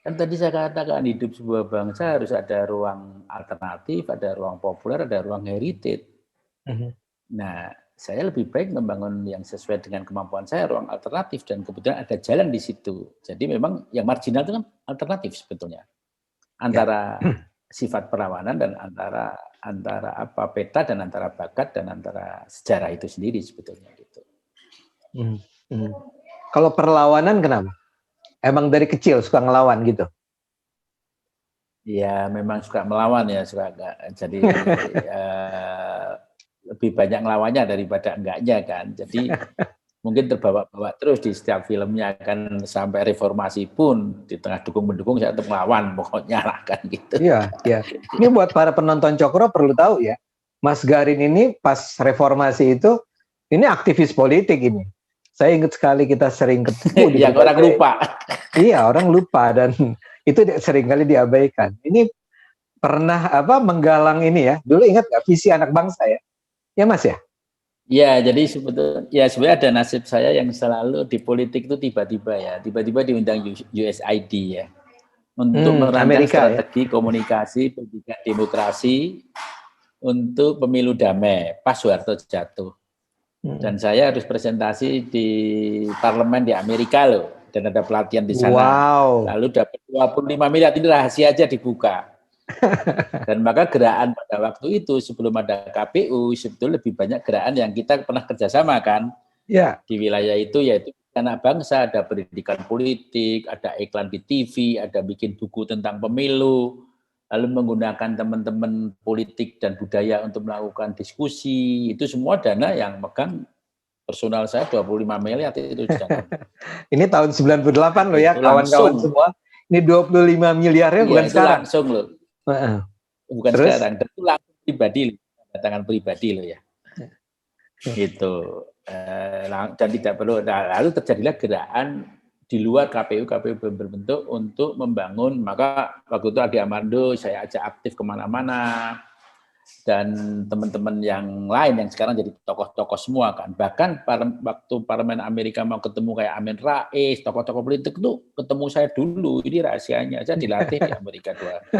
Kan tadi saya katakan hidup sebuah bangsa harus ada ruang alternatif, ada ruang populer, ada ruang heritage. Nah, saya lebih baik membangun yang sesuai dengan kemampuan saya, ruang alternatif, dan kebetulan ada jalan di situ. Jadi memang yang marginal itu kan alternatif sebetulnya. Antara sifat perlawanan dan antara apa peta dan antara bakat dan antara sejarah itu sendiri sebetulnya gitu. Kalau perlawanan kenapa? Emang dari kecil suka ngelawan gitu? Ya memang suka melawan ya, suka enggak. Jadi lebih banyak ngelawannya daripada enggaknya kan. Jadi mungkin terbawa-bawa terus di setiap filmnya kan, sampai reformasi pun di tengah dukung-mendukung saya tetap melawan pokoknya lah kan gitu. Iya. Ini buat para penonton Cokro perlu tahu ya, Mas Garin ini pas reformasi itu, ini aktivis politik ini. Saya ingat sekali kita sering ketemu. Yang orang lupa. Iya, orang lupa dan itu sering kali diabaikan. Ini pernah menggalang ini ya. Dulu ingat nggak visi anak bangsa ya? Ya Mas ya? Ya, jadi sebenarnya ada nasib saya yang selalu di politik itu tiba-tiba diundang USAID ya, untuk merancang strategi komunikasi pendidikan demokrasi untuk pemilu damai pas Soeharto jatuh. Dan saya harus presentasi di parlemen di Amerika loh, dan ada pelatihan di sana. Wow. Lalu dapat 25 miliar, ini rahasia aja dibuka. Dan maka gerakan pada waktu itu sebelum ada KPU sebetulnya lebih banyak gerakan yang kita pernah kerjasama kan di wilayah itu, yaitu anak bangsa, ada pendidikan politik, ada iklan di TV, ada bikin buku tentang pemilu, lalu menggunakan teman-teman politik dan budaya untuk melakukan diskusi. Itu semua dana yang megang personal saya 25 miliar itu. Ini tahun 98 loh ya, kawan-kawan semua. Ini 25 miliarnya bukan sekarang. Langsung loh. Bukan terus? Sekarang, itu langsung pribadi, tangan pribadi loh ya. Gitu. Dan tidak perlu. Lalu terjadilah gerakan di luar KPU berbentuk untuk membangun. Maka waktu itu Adi Armando saya ajak aktif kemana-mana, dan teman-teman yang lain yang sekarang jadi tokoh-tokoh semua kan. Bahkan waktu Parlemen Amerika mau ketemu kayak Amin Rais, tokoh-tokoh politik itu ketemu saya dulu. Ini rahasianya. Saya dilatih di Amerika 2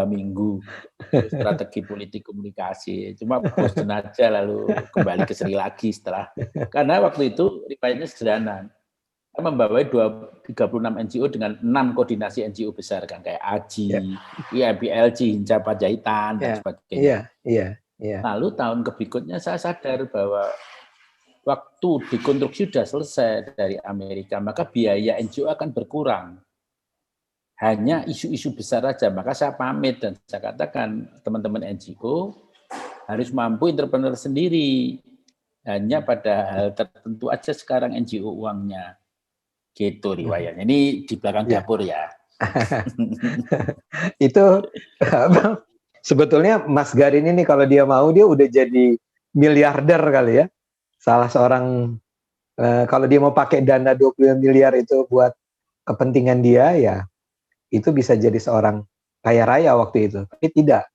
minggu strategi politik komunikasi. Cuma bosen aja lalu kembali ke Sri lagi setelah. Karena waktu itu riwayatnya sederhana. Kita membawa 36 NGO dengan 6 koordinasi NGO besar kan, kayak AJI, IMBLJ, Hinca Panjaitan, dan sebagainya. Lalu tahun berikutnya saya sadar bahwa waktu dekonstruksi sudah selesai dari Amerika, maka biaya NGO akan berkurang. Hanya isu-isu besar saja. Maka saya pamit dan saya katakan teman-teman NGO harus mampu entrepreneur sendiri. Hanya pada hal tertentu aja sekarang NGO uangnya. Gitu riwayatnya. Ini di belakang dapur ya. Itu sebetulnya Mas Garin ini kalau dia mau dia udah jadi miliarder kali ya. Salah seorang kalau dia mau pakai dana 20 miliar itu buat kepentingan dia, ya itu bisa jadi seorang kaya raya waktu itu. Tapi tidak.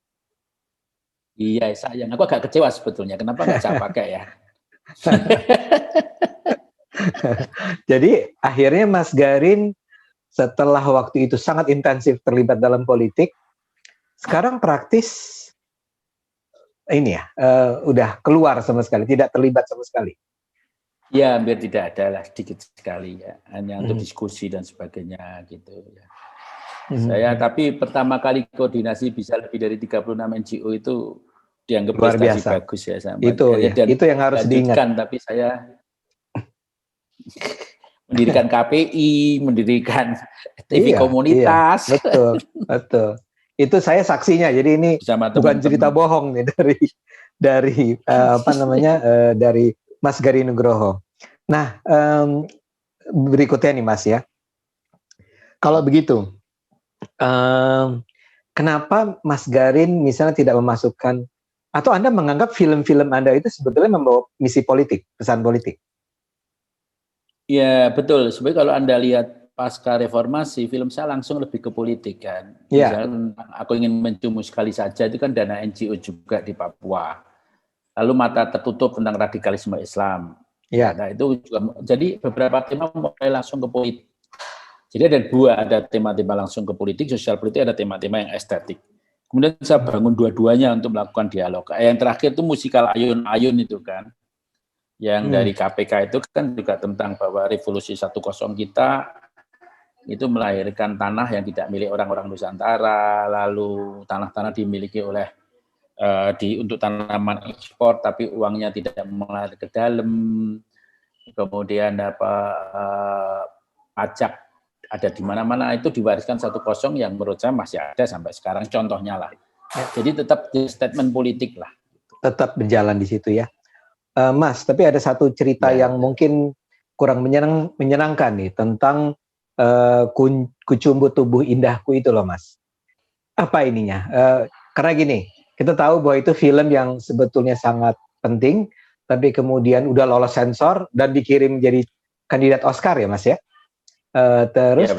Iya, sayang. Aku agak kecewa sebetulnya. Kenapa nggak saya pakai ya? Jadi akhirnya Mas Garin setelah waktu itu sangat intensif terlibat dalam politik, sekarang praktis ini ya, udah keluar sama sekali, tidak terlibat sama sekali. Ya, hampir tidak ada lah, sedikit sekali ya, hanya untuk diskusi dan sebagainya gitu ya. Saya tapi pertama kali koordinasi bisa lebih dari 36 NGO itu dianggap luar prestasi biasa. Bagus ya sama. Itu ya, itu yang harus diingat. Tapi saya mendirikan KPI, mendirikan TV komunitas. Iya, betul. Itu saya saksinya. Jadi ini bukan cerita bohong nih dari dari Mas Garin Nugroho. Nah, berikutnya nih Mas ya. Kalau begitu, kenapa Mas Garin misalnya tidak memasukkan, atau Anda menganggap film-film Anda itu sebetulnya membawa misi politik, pesan politik? Ya betul, sebenarnya kalau Anda lihat pasca reformasi, film saya langsung lebih ke politik kan. Misalnya Aku Ingin Mencium Sekali Saja itu kan dana NGO juga di Papua. Lalu Mata Tertutup tentang radikalisme Islam. Nah itu juga, jadi beberapa tema mulai langsung ke politik. Jadi ada tema-tema langsung ke politik, sosial politik, ada tema-tema yang estetik. Kemudian saya bangun dua-duanya untuk melakukan dialog. Yang terakhir itu musikal Ayun-Ayun itu kan. Yang dari KPK itu kan juga tentang bahwa revolusi 10 kita itu melahirkan tanah yang tidak milik orang-orang Nusantara, lalu tanah-tanah dimiliki oleh untuk tanaman ekspor, tapi uangnya tidak mengalir ke dalam. Kemudian pajak ada di mana-mana, itu diwariskan 10 yang menurut saya masih ada sampai sekarang, contohnya lah. Jadi tetap statement politik lah. Tetap berjalan di situ ya. Mas, tapi ada satu cerita yang mungkin kurang menyenangkan nih tentang Kucumbu Tubuh Indahku itu loh Mas. Apa ininya? Karena gini, kita tahu bahwa itu film yang sebetulnya sangat penting, tapi kemudian udah lolos sensor dan dikirim jadi kandidat Oscar ya Mas ya.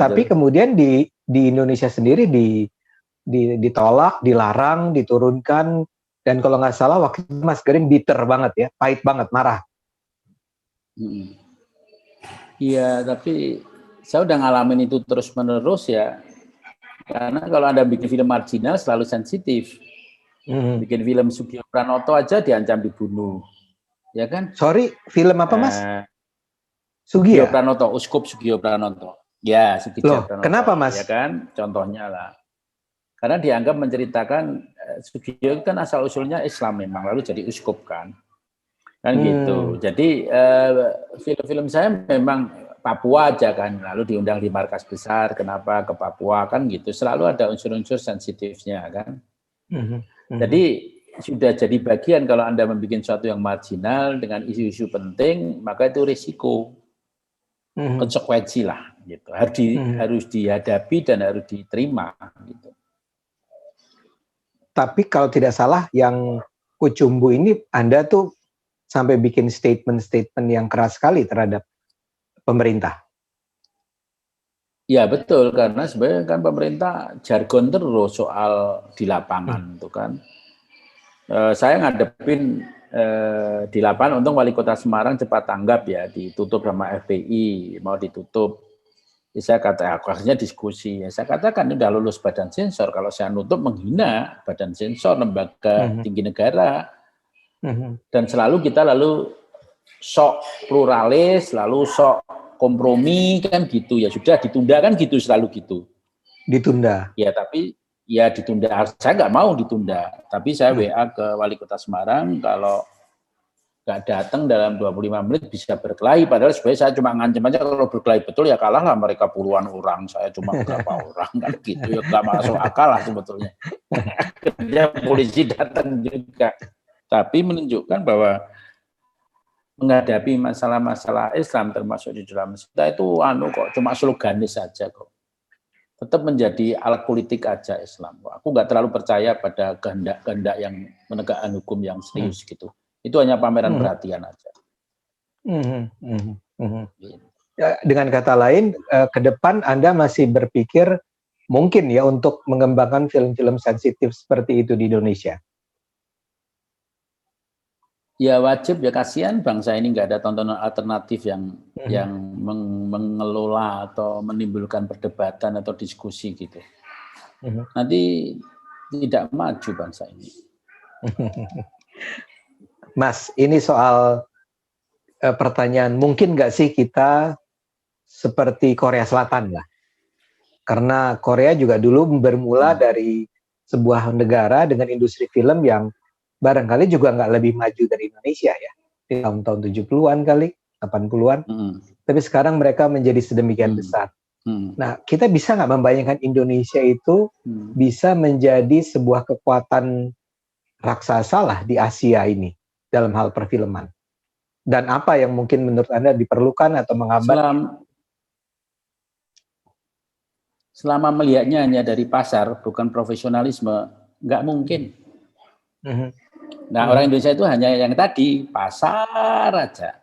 Tapi kemudian di Indonesia sendiri ditolak, dilarang, diturunkan. Dan kalau nggak salah waktu itu Mas Garin bitter banget ya, pahit banget, marah. Iya, tapi saya udah ngalamin itu terus-menerus ya. Karena kalau Anda bikin film marginal selalu sensitif. Bikin film Sugio Pranoto aja diancam dibunuh. Ya kan? Sorry, film apa Mas? Sugio Pranoto, Uskup Sugio Pranoto. Ya, Sugio Pranoto. Kenapa Mas? Ya kan, contohnya lah. Karena dianggap menceritakan Sugio kan asal-usulnya Islam memang, lalu jadi uskup kan gitu. Jadi film-film saya memang Papua aja kan, lalu diundang di markas besar, kenapa ke Papua kan gitu. Selalu ada unsur-unsur sensitifnya kan. Jadi sudah jadi bagian kalau Anda membuat sesuatu yang marginal dengan isu-isu penting, maka itu risiko, konsekuensi lah gitu. Harus dihadapi dan harus diterima gitu. Tapi kalau tidak salah yang Kucumbu ini Anda tuh sampai bikin statement-statement yang keras sekali terhadap pemerintah. Ya betul, karena sebenarnya kan pemerintah jargon terus soal di lapangan itu kan. Saya ngadepin di lapangan, untung Wali Kota Semarang cepat tanggap ya, ditutup sama FPI, mau ditutup. Saya kata, akhirnya diskusi. Saya katakan udah lulus badan sensor, kalau saya nutup menghina badan sensor, lembaga tinggi negara. Dan selalu kita sok pluralis, lalu sok kompromi kan gitu ya, sudah ditunda kan gitu, selalu gitu. Ditunda. Ya tapi ya ditunda. Saya nggak mau ditunda, tapi saya WA ke Wali Kota Semarang kalau nggak datang dalam 25 menit bisa berkelahi. Padahal sebenarnya saya cuma ngancam aja, kalau berkelahi betul ya kalah lah mereka puluhan orang, saya cuma berapa orang kan gitu ya, nggak masuk akal lah sebetulnya. Akhirnya polisi datang juga, tapi menunjukkan bahwa menghadapi masalah-masalah Islam termasuk di dalam kita itu kok cuma sloganis saja kok. Tetap menjadi alat politik aja Islam. Aku nggak terlalu percaya pada kehendak-kehendak yang menegakkan hukum yang serius gitu. Itu hanya pameran perhatian aja. Dengan kata lain, ke depan Anda masih berpikir mungkin ya untuk mengembangkan film-film sensitif seperti itu di Indonesia? Ya wajib ya, kasihan bangsa ini nggak ada tontonan alternatif yang mengelola atau menimbulkan perdebatan atau diskusi gitu. Nanti tidak maju bangsa ini. Mas, ini soal pertanyaan, mungkin nggak sih kita seperti Korea Selatan lah? Karena Korea juga dulu bermula dari sebuah negara dengan industri film yang barangkali juga nggak lebih maju dari Indonesia ya, di tahun-tahun 70-an kali, 80-an. Tapi sekarang mereka menjadi sedemikian besar. Nah, kita bisa nggak membayangkan Indonesia itu bisa menjadi sebuah kekuatan raksasa lah di Asia ini dalam hal perfilman? Dan apa yang mungkin menurut Anda diperlukan atau menghambat? Selama melihatnya hanya dari pasar, bukan profesionalisme, nggak mungkin. Nah, orang Indonesia itu hanya yang tadi, pasar aja.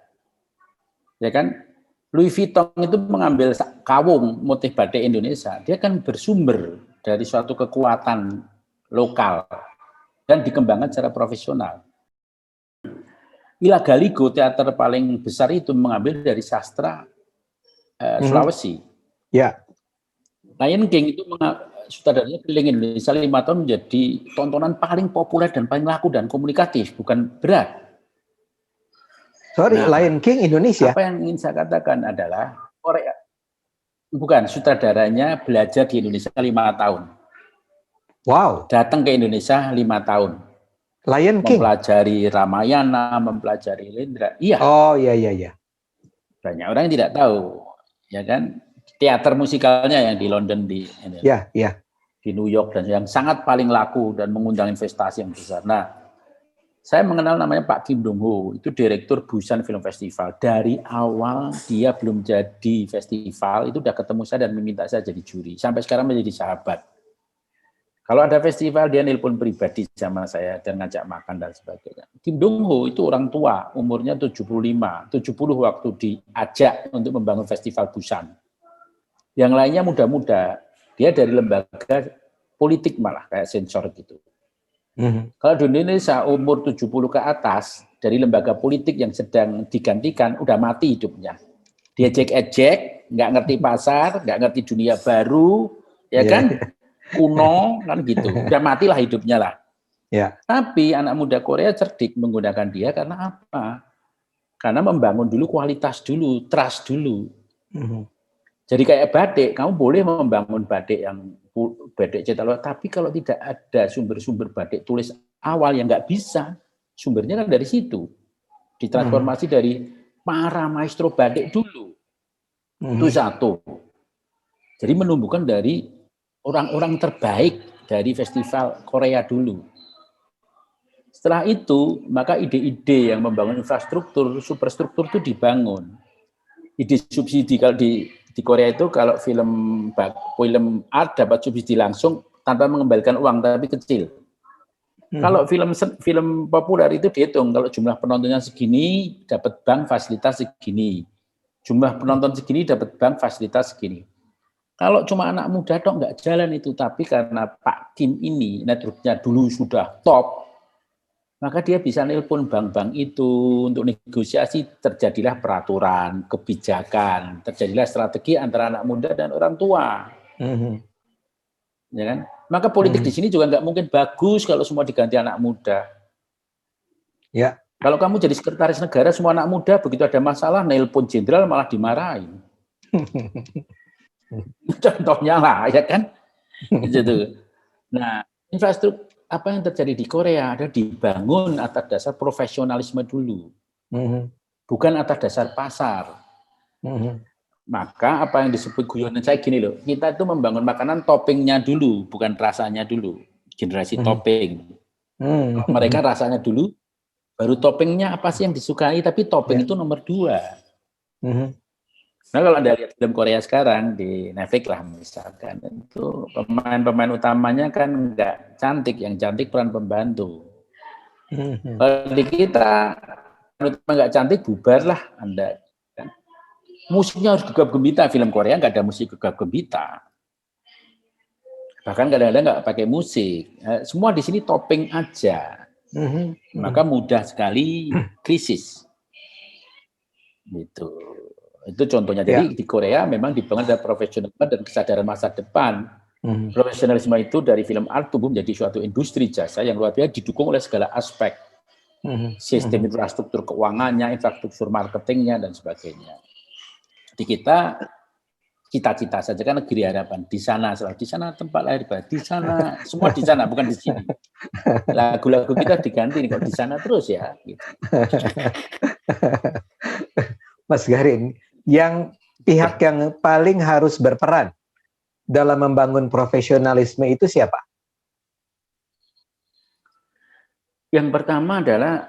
Ya kan? Louis Vuitton itu mengambil kawung motif batik Indonesia, dia kan bersumber dari suatu kekuatan lokal dan dikembangkan secara profesional. Ila Galigo, teater paling besar itu mengambil dari sastra Sulawesi. Ya. Lion King itu sutradaranya keliling Indonesia 5 tahun menjadi tontonan paling populer dan paling laku dan komunikatif, bukan berat. Sorry, nah, Lion King Indonesia. Apa yang ingin saya katakan adalah Korea, bukan, sutradaranya belajar di Indonesia 5 tahun. Wow. Datang ke Indonesia 5 tahun. Lion King. Mempelajari Ramayana, mempelajari Lendra. Iya. Oh iya. Banyak orang yang tidak tahu, ya kan? Teater musikalnya yang di London, di New York, dan yang sangat paling laku dan mengundang investasi yang besar. Nah, saya mengenal namanya Pak Kim Dong Ho, itu direktur Busan Film Festival. Dari awal dia belum jadi festival, itu udah ketemu saya dan meminta saya jadi juri. Sampai sekarang menjadi sahabat. Kalau ada festival, dia nelpon pribadi sama saya dan ngajak makan dan sebagainya. Kim Dong Ho itu orang tua, umurnya 75, 70 waktu diajak untuk membangun festival Busan. Yang lainnya muda-muda, dia dari lembaga politik malah, kayak sensor gitu. Kalau di Indonesia umur 70 ke atas, dari lembaga politik yang sedang digantikan, udah mati hidupnya. Dia ejek-ejek, nggak ngerti pasar, nggak ngerti dunia baru, ya kan? Kuno, kan gitu. Udah matilah hidupnya lah. Tapi anak muda Korea cerdik menggunakan dia karena apa? Karena membangun dulu kualitas dulu, trust dulu. Jadi kayak batik, kamu boleh membangun batik yang batik cetak luar, tapi kalau tidak ada sumber-sumber batik tulis awal yang nggak bisa, sumbernya kan dari situ. Ditransformasi dari para maestro batik dulu. Itu satu. Jadi menumbuhkan dari orang-orang terbaik dari festival Korea dulu. Setelah itu, maka ide-ide yang membangun infrastruktur, superstruktur itu dibangun. Ide subsidi, kalau di Korea itu kalau film art dapat subsidi langsung tanpa mengembalikan uang, tapi kecil. Kalau film populer itu dihitung, kalau jumlah penontonnya segini dapat bank fasilitas segini, jumlah penonton segini dapat bank fasilitas segini. Kalau cuma anak muda tok nggak jalan itu, tapi karena Pak Kim ini networknya dulu sudah top, maka dia bisa nelpon bank-bank itu untuk negosiasi, terjadilah peraturan, kebijakan, terjadilah strategi antara anak muda dan orang tua. Ya kan? Maka politik di sini juga nggak mungkin bagus kalau semua diganti anak muda. Ya. Kalau kamu jadi sekretaris negara, semua anak muda begitu ada masalah, nelpon jenderal malah dimarahin. Contohnya lah, ya kan? Gitu. Nah, infrastruktur apa yang terjadi di Korea ada dibangun atas dasar profesionalisme dulu, bukan atas dasar pasar. Maka apa yang disebut guyonan saya gini loh, kita itu membangun makanan toppingnya dulu, bukan rasanya dulu. Generasi topping. Mereka rasanya dulu, baru toppingnya apa sih yang disukai, tapi topping itu nomor 2. Nah kalau Anda lihat film Korea sekarang di Netflix lah misalkan, itu pemain-pemain utamanya kan nggak cantik, yang cantik peran pembantu. Kalau di kita nggak cantik bubar lah Anda. Kan? Musiknya harus gegap gembita, film Korea nggak ada musik gegap gembita. Bahkan kadang-kadang nggak pakai musik, semua di sini topping aja. Maka mudah sekali krisis. Gitu. Itu contohnya. Jadi di Korea memang dibangun ada profesionalisme dan kesadaran masa depan. Profesionalisme itu dari film art tumbuh menjadi suatu industri jasa yang luar biasa didukung oleh segala aspek. Sistem infrastruktur keuangannya, infrastruktur marketingnya, dan sebagainya. Di kita, cita-cita saja kan negeri harapan. Di sana tempat lahir batin. Di sana, semua di sana, bukan di sini. Lagu-lagu kita diganti nih, kok di sana terus ya. Gitu. Mas Garin, yang pihak yang paling harus berperan dalam membangun profesionalisme itu siapa? Yang pertama adalah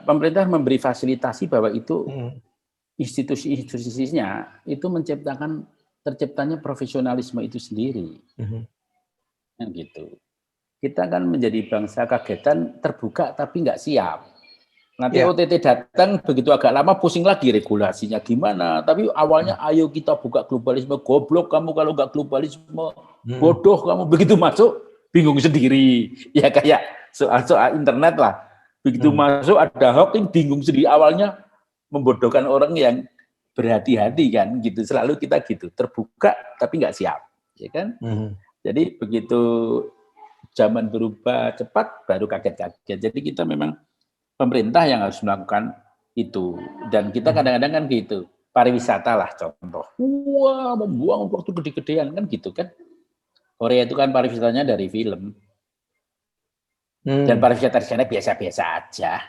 pemerintah memberi fasilitasi bahwa itu institusi-institusinya itu terciptanya profesionalisme itu sendiri. Gitu. Kita kan menjadi bangsa kagetan, terbuka tapi nggak siap. Nanti OTT datang begitu agak lama pusing lagi regulasinya gimana. Tapi awalnya ayo kita buka globalisme, goblok kamu kalau nggak globalisme, bodoh kamu. Begitu masuk bingung sendiri. Ya kayak soal internet lah. Begitu masuk ada hoax, bingung sendiri. Awalnya membodohkan orang yang berhati-hati kan. Gitu selalu kita gitu terbuka tapi nggak siap, ya kan? Jadi begitu zaman berubah cepat baru kaget-kaget. Jadi kita memang pemerintah yang harus melakukan itu. Dan kita kadang-kadang kan gitu, pariwisata lah contoh. Wah, membuang waktu gede-gedean kan gitu kan. Korea itu kan pariwisatanya dari film. Dan pariwisata di sana biasa-biasa aja.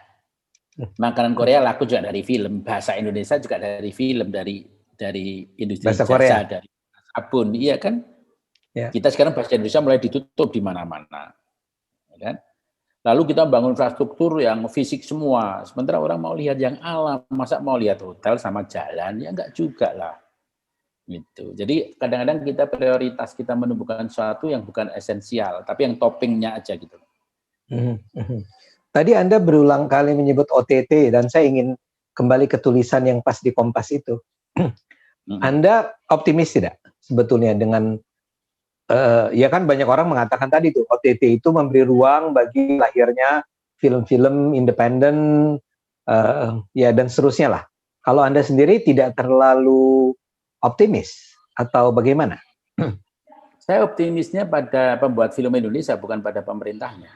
Makanan Korea laku juga dari film, bahasa Indonesia juga dari film, dari industri bahasa jasa, Korea. dari sabun, iya kan? Ya. Kita sekarang bahasa Indonesia mulai ditutup di mana-mana. Ya kan? Lalu kita bangun infrastruktur yang fisik semua. Sementara orang mau lihat yang alam, masa mau lihat hotel sama jalan? Ya enggak juga lah. Gitu. Jadi kadang-kadang kita prioritas kita menumbuhkan sesuatu yang bukan esensial, tapi yang toppingnya aja gitu. Tadi Anda berulang kali menyebut OTT dan saya ingin kembali ke tulisan yang pas di Kompas itu. Anda optimis tidak sebetulnya dengan ya kan banyak orang mengatakan tadi tuh OTT itu memberi ruang bagi lahirnya film-film independen ya dan seterusnya lah. Kalau Anda sendiri tidak terlalu optimis atau bagaimana? Saya optimisnya pada pembuat film Indonesia bukan pada pemerintahnya.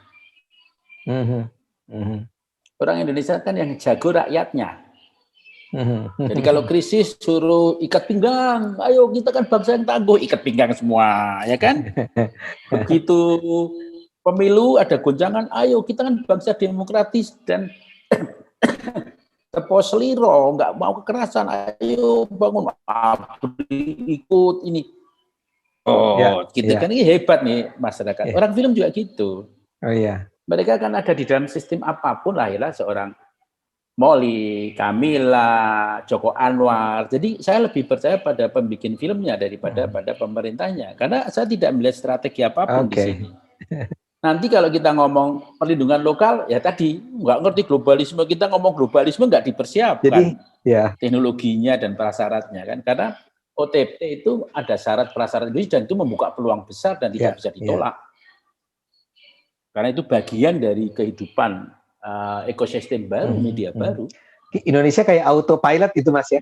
Orang Indonesia kan yang jago rakyatnya. Jadi kalau krisis suruh ikat pinggang, ayo kita kan bangsa yang tangguh, ikat pinggang semua, ya kan? Begitu pemilu ada gonjangan, ayo kita kan bangsa demokratis dan tepos seliro, nggak mau kekerasan, ayo bangun, ikut ini. Gitu kan, ini hebat nih masyarakat. Orang film juga gitu. Mereka kan ada di dalam sistem apapun lahirlah seorang Molly, Camilla, Joko Anwar. Jadi saya lebih percaya pada pembikin filmnya daripada pada pemerintahnya. Karena saya tidak melihat strategi apapun di sini. Nanti kalau kita ngomong perlindungan lokal, ya tadi nggak ngerti globalisme. Kita ngomong globalisme nggak dipersiapkan. Jadi, teknologinya dan prasyaratnya kan. Karena OTT itu ada syarat prasyarat dan itu membuka peluang besar dan tidak bisa ditolak. Karena itu bagian dari kehidupan ekosistem baru, media baru. Indonesia kayak autopilot itu Mas ya?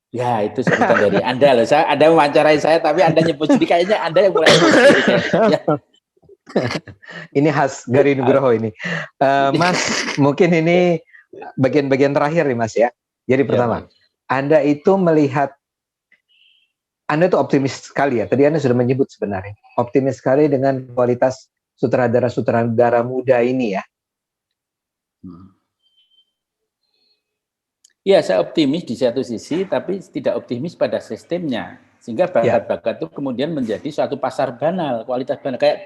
Ya itu sebutan dari Anda loh. Anda mewawancarai saya tapi Anda nyebut jadi kayaknya Anda yang mulai. Ya. Ini khas Garin Nugroho ini. Mas, mungkin ini bagian-bagian terakhir nih Mas ya. Jadi pertama, Anda itu melihat, Anda itu optimis sekali ya. Tadi Anda sudah menyebut sebenarnya. Optimis sekali dengan kualitas sutradara-sutradara muda ini ya. Ya, saya optimis di satu sisi, tapi tidak optimis pada sistemnya. Sehingga bakat-bakat itu kemudian menjadi suatu pasar banal, kualitas banal. Kayak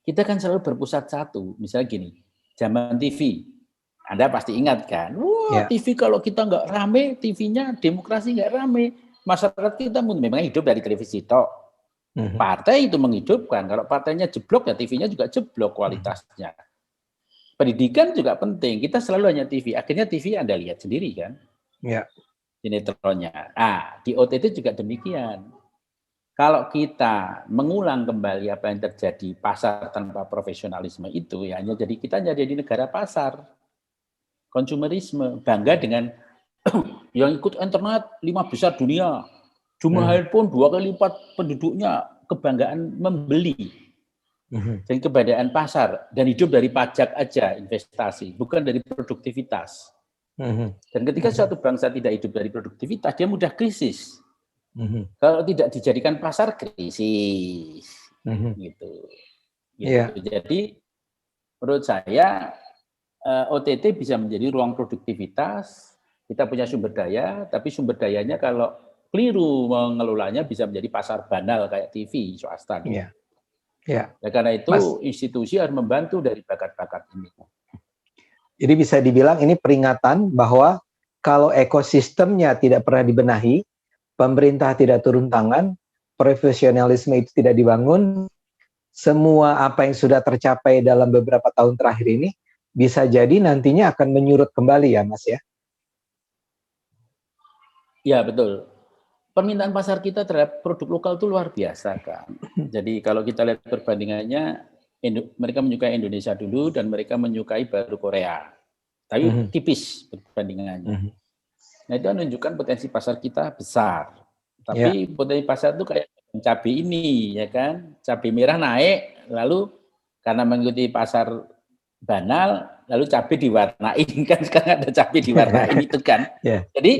kita kan selalu berpusat satu. Misalnya gini, zaman TV. Anda pasti ingat kan? Wah, TV kalau kita nggak rame, TV-nya demokrasi nggak rame. Masyarakat kita memang hidup dari televisi tok. Partai itu menghidupkan. Kalau partainya jeblok, ya TV-nya juga jeblok kualitasnya. Pendidikan juga penting. Kita selalu hanya TV. Akhirnya TV Anda lihat sendiri kan? Ya. Sinetronnya. Di OTT juga demikian. Kalau kita mengulang kembali apa yang terjadi pasar tanpa profesionalisme itu, ya hanya jadi kita jadi negara pasar. Konsumerisme. Bangga dengan yang ikut internet 5 besar dunia. Jumlah handphone 2 kali lipat penduduknya. Kebanggaan membeli. Jadi kebanggaan pasar dan hidup dari pajak aja investasi, bukan dari produktivitas. Dan ketika suatu bangsa tidak hidup dari produktivitas, dia mudah krisis. Kalau tidak dijadikan pasar, krisis. Gitu. Jadi menurut saya OTT bisa menjadi ruang produktivitas. Kita punya sumber daya, tapi sumber dayanya kalau keliru mengelolanya bisa menjadi pasar banal kayak TV swasta. Ya. Karena itu institusi harus membantu dari bakat-bakat ini. Jadi bisa dibilang ini peringatan bahwa kalau ekosistemnya tidak pernah dibenahi, pemerintah tidak turun tangan, profesionalisme itu tidak dibangun, semua apa yang sudah tercapai dalam beberapa tahun terakhir ini bisa jadi nantinya akan menyurut kembali ya Mas ya? Ya betul. Permintaan pasar kita terhadap produk lokal itu luar biasa kan. Jadi kalau kita lihat perbandingannya, mereka menyukai Indonesia dulu dan mereka menyukai baru Korea. Tapi tipis perbandingannya. Nah itu menunjukkan potensi pasar kita besar. Tapi potensi pasar itu kayak cabai ini, ya kan? Cabai merah naik, lalu karena mengikuti pasar banal, lalu cabai diwarnain kan sekarang ada cabai diwarnain itu kan. Jadi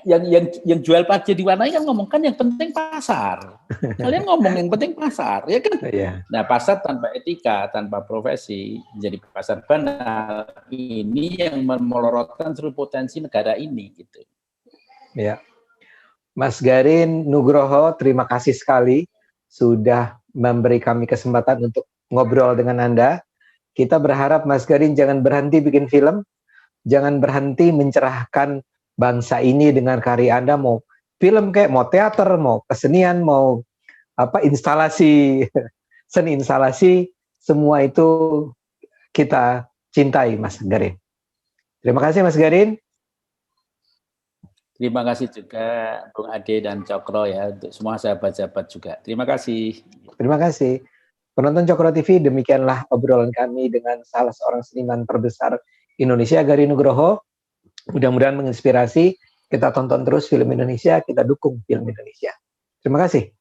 yang jual pajak diwarnai kan ngomong kan yang penting pasar. Kalian ngomong yang penting pasar, ya kan? Nah, pasar tanpa etika, tanpa profesi, menjadi pasar banal, ini yang melorotkan seluruh potensi negara ini, gitu. Ya, Mas Garin Nugroho, terima kasih sekali sudah memberi kami kesempatan untuk ngobrol dengan Anda. Kita berharap Mas Garin jangan berhenti bikin film, jangan berhenti mencerahkan bangsa ini dengan karya Anda, mau film kayak mau teater, mau kesenian, mau instalasi, seni instalasi, semua itu kita cintai Mas Garin. Terima kasih Mas Garin. Terima kasih juga Bung Ade dan Cokro ya, untuk semua sahabat-sahabat juga. Terima kasih. Terima kasih. Penonton Cokro TV, demikianlah obrolan kami dengan salah seorang seniman terbesar Indonesia, Garin Nugroho. Mudah-mudahan menginspirasi, kita tonton terus film Indonesia, kita dukung film Indonesia. Terima kasih.